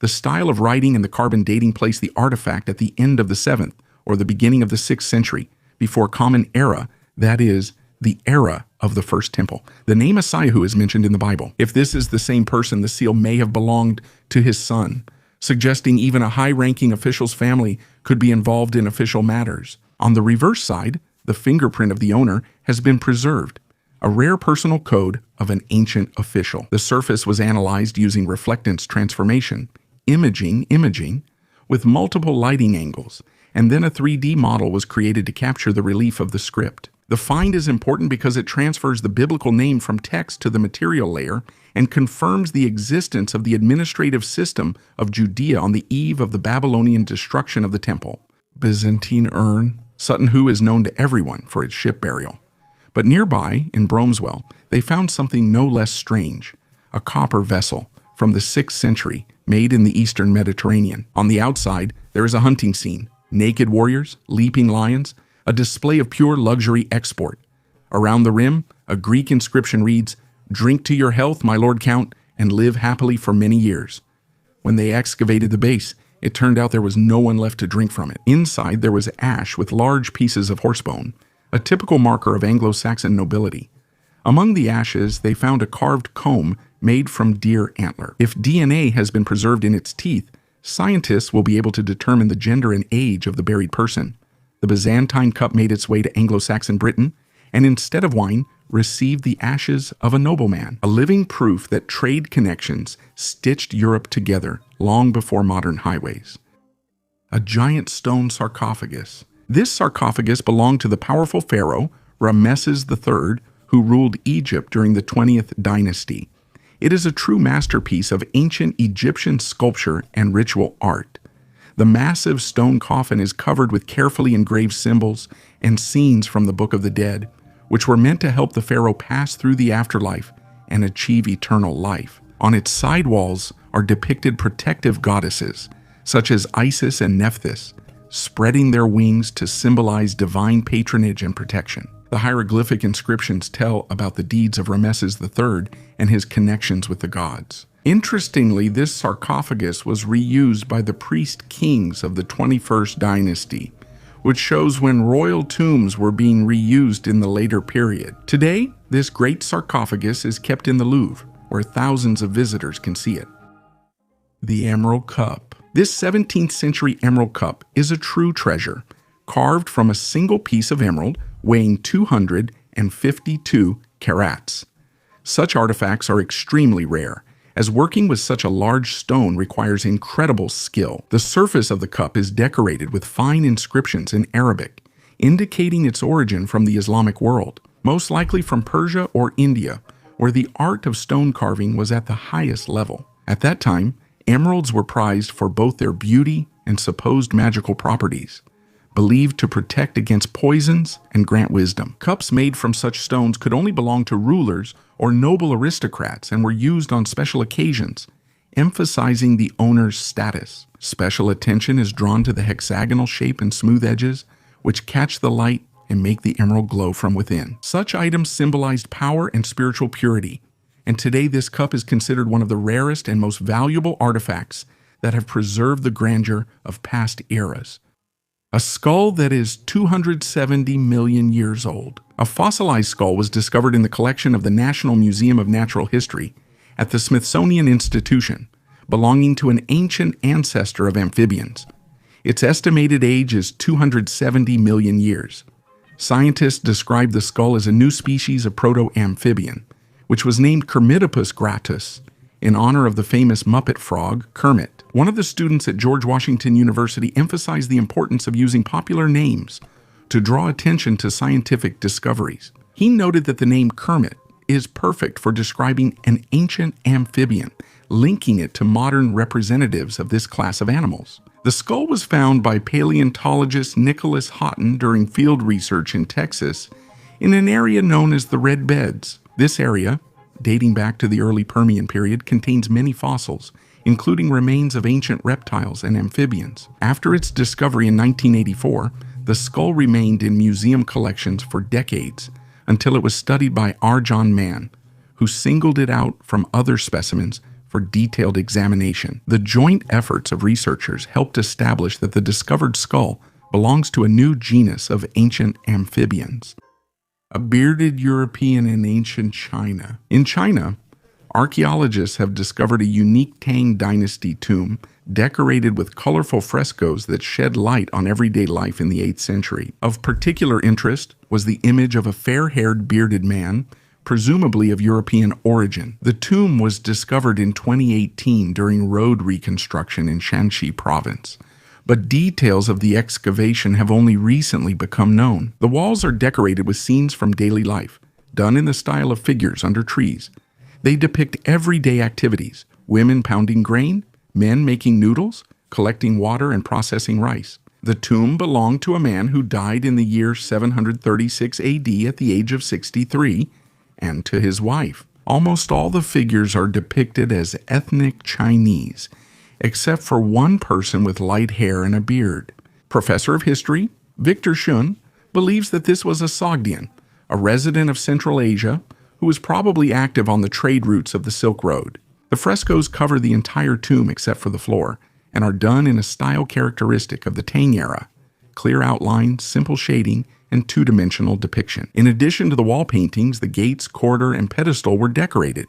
The style of writing and the carbon dating place the artifact at the end of the 7th or the beginning of the 6th century, before Common Era, that is, the era of the First Temple. The name Asayahu is mentioned in the Bible. If this is the same person, the seal may have belonged to his son, suggesting even a high-ranking official's family could be involved in official matters. On the reverse side, the fingerprint of the owner has been preserved, a rare personal code of an ancient official. The surface was analyzed using reflectance transformation, imaging, with multiple lighting angles, and then a 3D model was created to capture the relief of the script. The find is important because it transfers the biblical name from text to the material layer and confirms the existence of the administrative system of Judea on the eve of the Babylonian destruction of the temple. Byzantine urn. Sutton Hoo is known to everyone for its ship burial. But nearby, in Bromswell, they found something no less strange, a copper vessel from the 6th century made in the eastern Mediterranean. On the outside, there is a hunting scene, naked warriors, leaping lions, a display of pure luxury export. Around the rim, a Greek inscription reads, "Drink to your health, my lord count, and live happily for many years." When they excavated the base, it turned out there was no one left to drink from it. Inside, there was ash with large pieces of horsebone, a typical marker of Anglo-Saxon nobility. Among the ashes, they found a carved comb made from deer antler. If DNA has been preserved in its teeth, scientists will be able to determine the gender and age of the buried person. The Byzantine cup made its way to Anglo-Saxon Britain, and instead of wine, received the ashes of a nobleman, a living proof that trade connections stitched Europe together long before modern highways. A giant stone sarcophagus. This sarcophagus belonged to the powerful pharaoh Ramesses III, who ruled Egypt during the 20th dynasty. It is a true masterpiece of ancient Egyptian sculpture and ritual art. The massive stone coffin is covered with carefully engraved symbols and scenes from the Book of the Dead, which were meant to help the pharaoh pass through the afterlife and achieve eternal life. On its side walls are depicted protective goddesses, such as Isis and Nephthys, spreading their wings to symbolize divine patronage and protection. The hieroglyphic inscriptions tell about the deeds of Ramesses III and his connections with the gods. Interestingly, this sarcophagus was reused by the priest kings of the 21st dynasty, which shows when royal tombs were being reused in the later period. Today, this great sarcophagus is kept in the Louvre, where thousands of visitors can see it. The Emerald Cup. This 17th century emerald cup is a true treasure, carved from a single piece of emerald weighing 252 carats. Such artifacts are extremely rare, as working with such a large stone requires incredible skill. The surface of the cup is decorated with fine inscriptions in Arabic, indicating its origin from the Islamic world, most likely from Persia or India, where the art of stone carving was at the highest level. At that time, emeralds were prized for both their beauty and supposed magical properties, believed to protect against poisons and grant wisdom. Cups made from such stones could only belong to rulers or noble aristocrats and were used on special occasions, emphasizing the owner's status. Special attention is drawn to the hexagonal shape and smooth edges, which catch the light and make the emerald glow from within. Such items symbolized power and spiritual purity, and today this cup is considered one of the rarest and most valuable artifacts that have preserved the grandeur of past eras. A skull that is 270 million years old. A fossilized skull was discovered in the collection of the National Museum of Natural History at the Smithsonian Institution, belonging to an ancient ancestor of amphibians. Its estimated age is 270 million years. Scientists describe the skull as a new species of proto-amphibian, which was named Kermitopus gratus, in honor of the famous Muppet frog, Kermit. One of the students at George Washington University emphasized the importance of using popular names to draw attention to scientific discoveries. He noted that the name Kermit is perfect for describing an ancient amphibian, linking it to modern representatives of this class of animals. The skull was found by paleontologist Nicholas Houghton during field research in Texas in an area known as the Red Beds. This area, dating back to the early Permian period, contains many fossils, including remains of ancient reptiles and amphibians. After its discovery in 1984, the skull remained in museum collections for decades until it was studied by R. John Mann, who singled it out from other specimens for detailed examination. The joint efforts of researchers helped establish that the discovered skull belongs to a new genus of ancient amphibians. A bearded European in ancient China. In China, archaeologists have discovered a unique Tang Dynasty tomb decorated with colorful frescoes that shed light on everyday life in the 8th century. Of particular interest was the image of a fair-haired bearded man, presumably of European origin. The tomb was discovered in 2018 during road reconstruction in Shanxi province, but details of the excavation have only recently become known. The walls are decorated with scenes from daily life, done in the style of figures under trees. They depict everyday activities: women pounding grain, men making noodles, collecting water, and processing rice. The tomb belonged to a man who died in the year 736 AD at the age of 63, and to his wife. Almost all the figures are depicted as ethnic Chinese, except for one person with light hair and a beard. Professor of history Victor Shun believes that this was a Sogdian, a resident of Central Asia, who was probably active on the trade routes of the Silk Road. The frescoes cover the entire tomb except for the floor, and are done in a style characteristic of the Tang era: clear outlines, simple shading, and two-dimensional depiction. In addition to the wall paintings, the gates, corridor, and pedestal were decorated.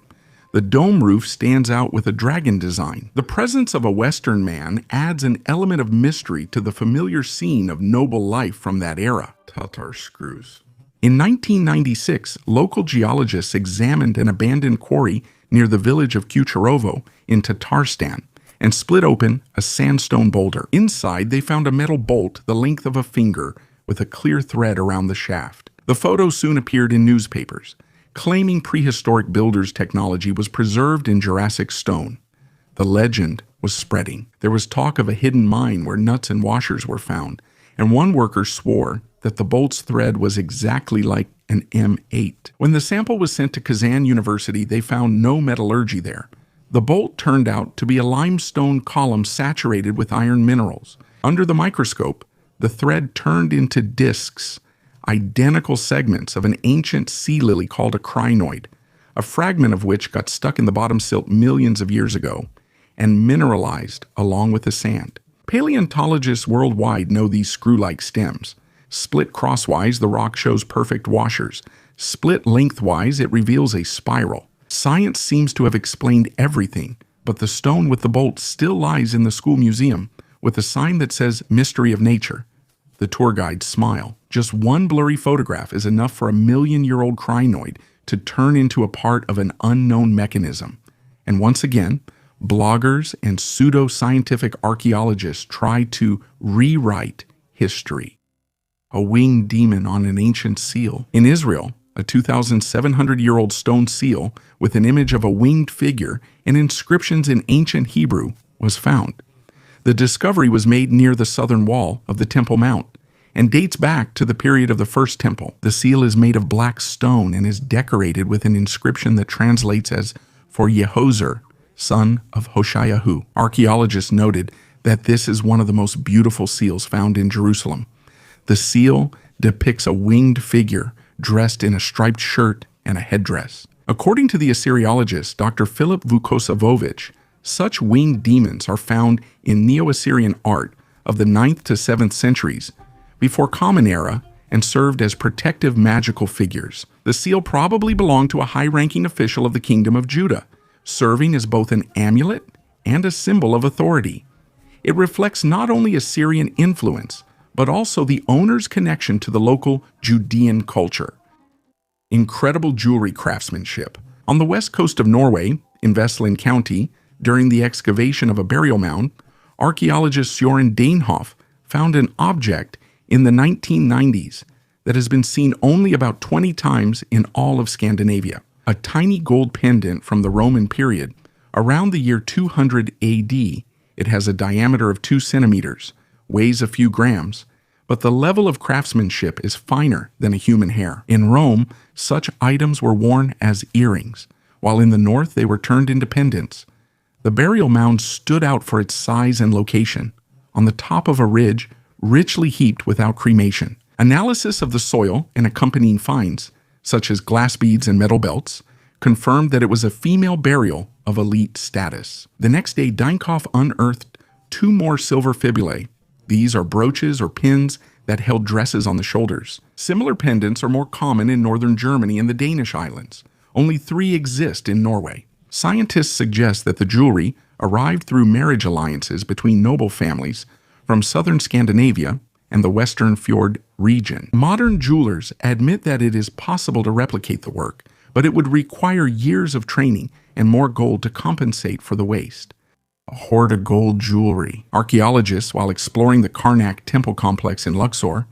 The dome roof stands out with a dragon design. The presence of a Western man adds an element of mystery to the familiar scene of noble life from that era. Tatar screws. In 1996, local geologists examined an abandoned quarry near the village of Kucherovo in Tatarstan and split open a sandstone boulder. Inside, they found a metal bolt the length of a finger with a clear thread around the shaft. The photo soon appeared in newspapers, claiming prehistoric builders' technology was preserved in Jurassic stone. The legend was spreading. There was talk of a hidden mine where nuts and washers were found, and one worker swore that the bolt's thread was exactly like an M8. When the sample was sent to Kazan University, they found no metallurgy there. The bolt turned out to be a limestone column saturated with iron minerals. Under the microscope, the thread turned into discs, identical segments of an ancient sea lily called a crinoid, a fragment of which got stuck in the bottom silt millions of years ago and mineralized along with the sand. Paleontologists worldwide know these screw-like stems. Split crosswise, the rock shows perfect washers. Split lengthwise, it reveals a spiral. Science seems to have explained everything, but the stone with the bolt still lies in the school museum with a sign that says Mystery of Nature. The tour guides smile. Just one blurry photograph is enough for a million-year-old crinoid to turn into a part of an unknown mechanism. And once again, bloggers and pseudo-scientific archaeologists try to rewrite history. A winged demon on an ancient seal. In Israel, a 2,700-year-old stone seal with an image of a winged figure and inscriptions in ancient Hebrew was found. The discovery was made near the southern wall of the Temple Mount and dates back to the period of the First Temple. The seal is made of black stone and is decorated with an inscription that translates as "For Yehozer, son of Hoshiahu." Archaeologists noted that this is one of the most beautiful seals found in Jerusalem. The seal depicts a winged figure dressed in a striped shirt and a headdress. According to the Assyriologist Dr. Philip Vukosavovich, such winged demons are found in Neo-Assyrian art of the 9th to 7th centuries, before Common Era, and served as protective magical figures. The seal probably belonged to a high-ranking official of the Kingdom of Judah, serving as both an amulet and a symbol of authority. It reflects not only Assyrian influence, but also the owner's connection to the local Judean culture. Incredible jewelry craftsmanship. On the west coast of Norway, in Vestland County, during the excavation of a burial mound, archaeologist Søren Danehoff found an object in the 1990s that has been seen only about 20 times in all of Scandinavia. A tiny gold pendant from the Roman period. Around the year 200 AD, it has a diameter of 2 centimeters, weighs a few grams, but the level of craftsmanship is finer than a human hair. In Rome, such items were worn as earrings, while in the north they were turned into pendants. The burial mound stood out for its size and location, on the top of a ridge richly heaped without cremation. Analysis of the soil and accompanying finds, such as glass beads and metal belts, confirmed that it was a female burial of elite status. The next day, Deinkoff unearthed 2 more silver fibulae. These are brooches or pins that held dresses on the shoulders. Similar pendants are more common in northern Germany and the Danish islands. Only 3 exist in Norway. Scientists suggest that the jewelry arrived through marriage alliances between noble families from southern Scandinavia and the western fjord region. Modern jewelers admit that it is possible to replicate the work, but it would require years of training and more gold to compensate for the waste. A hoard of gold jewelry. Archaeologists, while exploring the Karnak temple complex in Luxor,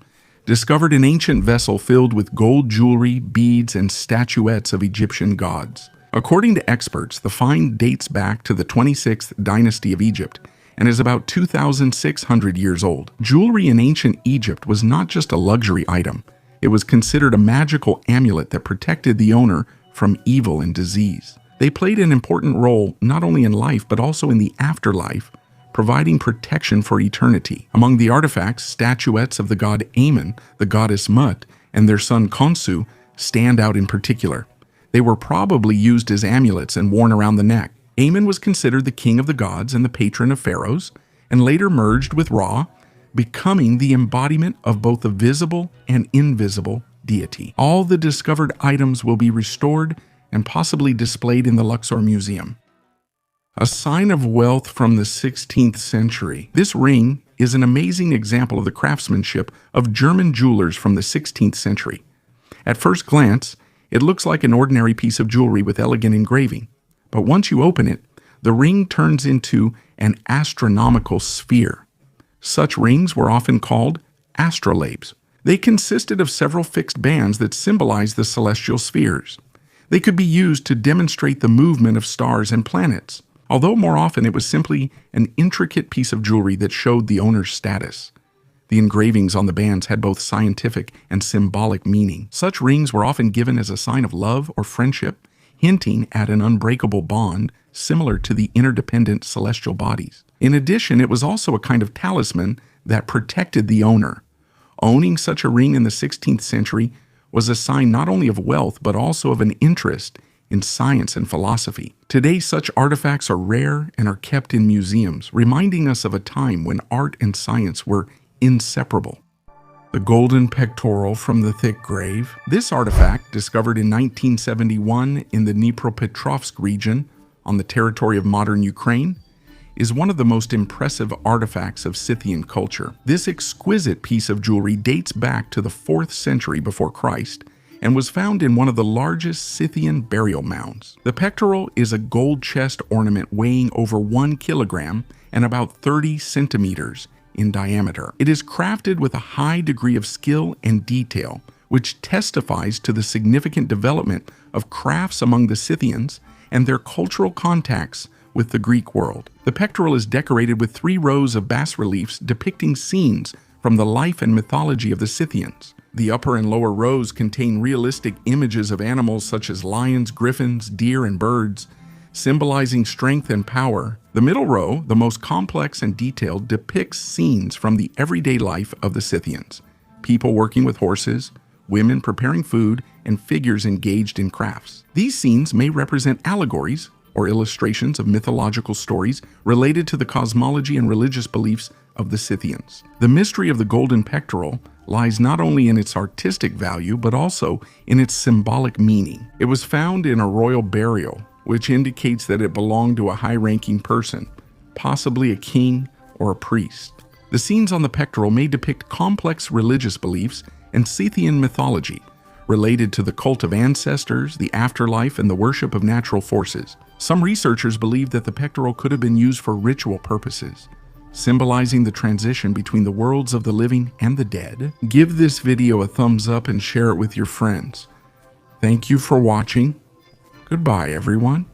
discovered an ancient vessel filled with gold jewelry, beads, and statuettes of Egyptian gods. According to experts, the find dates back to the 26th dynasty of Egypt and is about 2,600 years old. Jewelry in ancient Egypt was not just a luxury item. It was considered a magical amulet that protected the owner from evil and disease. They played an important role not only in life but also in the afterlife, providing protection for eternity. Among the artifacts, statuettes of the god Amun, the goddess Mut, and their son Khonsu stand out in particular. They were probably used as amulets and worn around the neck. Amun was considered the king of the gods and the patron of pharaohs, and later merged with Ra, becoming the embodiment of both the visible and invisible deity. All the discovered items will be restored and possibly displayed in the Luxor Museum. A sign of wealth from the 16th century. This ring is an amazing example of the craftsmanship of German jewelers from the 16th century. At first glance, it looks like an ordinary piece of jewelry with elegant engraving. But once you open it, the ring turns into an astronomical sphere. Such rings were often called astrolabes. They consisted of several fixed bands that symbolized the celestial spheres. They could be used to demonstrate the movement of stars and planets, although more often it was simply an intricate piece of jewelry that showed the owner's status. The engravings on the bands had both scientific and symbolic meaning. Such rings were often given as a sign of love or friendship, hinting at an unbreakable bond similar to the interdependent celestial bodies. In addition, it was also a kind of talisman that protected the owner. Owning such a ring in the 16th century was a sign not only of wealth but also of an interest in science and philosophy. Today, such artifacts are rare and are kept in museums, reminding us of a time when art and science were inseparable. The golden pectoral from the thick grave. This artifact, discovered in 1971 in the Dnipropetrovsk region on the territory of modern Ukraine, is one of the most impressive artifacts of Scythian culture. This exquisite piece of jewelry dates back to the 4th century before Christ and was found in one of the largest Scythian burial mounds. The pectoral is a gold chest ornament weighing over 1 kilogram and about 30 centimeters in diameter. It is crafted with a high degree of skill and detail, which testifies to the significant development of crafts among the Scythians and their cultural contacts with the Greek world. The pectoral is decorated with 3 rows of bas-reliefs depicting scenes from the life and mythology of the Scythians. The upper and lower rows contain realistic images of animals such as lions, griffins, deer, and birds, symbolizing strength and power. The middle row, the most complex and detailed, depicts scenes from the everyday life of the Scythians: people working with horses, women preparing food, and figures engaged in crafts. These scenes may represent allegories or illustrations of mythological stories related to the cosmology and religious beliefs of the Scythians. The mystery of the golden pectoral lies not only in its artistic value, but also in its symbolic meaning. It was found in a royal burial, which indicates that it belonged to a high-ranking person, possibly a king or a priest. The scenes on the pectoral may depict complex religious beliefs and Scythian mythology related to the cult of ancestors, the afterlife, and the worship of natural forces. Some researchers believe that the pectoral could have been used for ritual purposes, symbolizing the transition between the worlds of the living and the dead. Give this video a thumbs up and share it with your friends. Thank you for watching. Goodbye, everyone.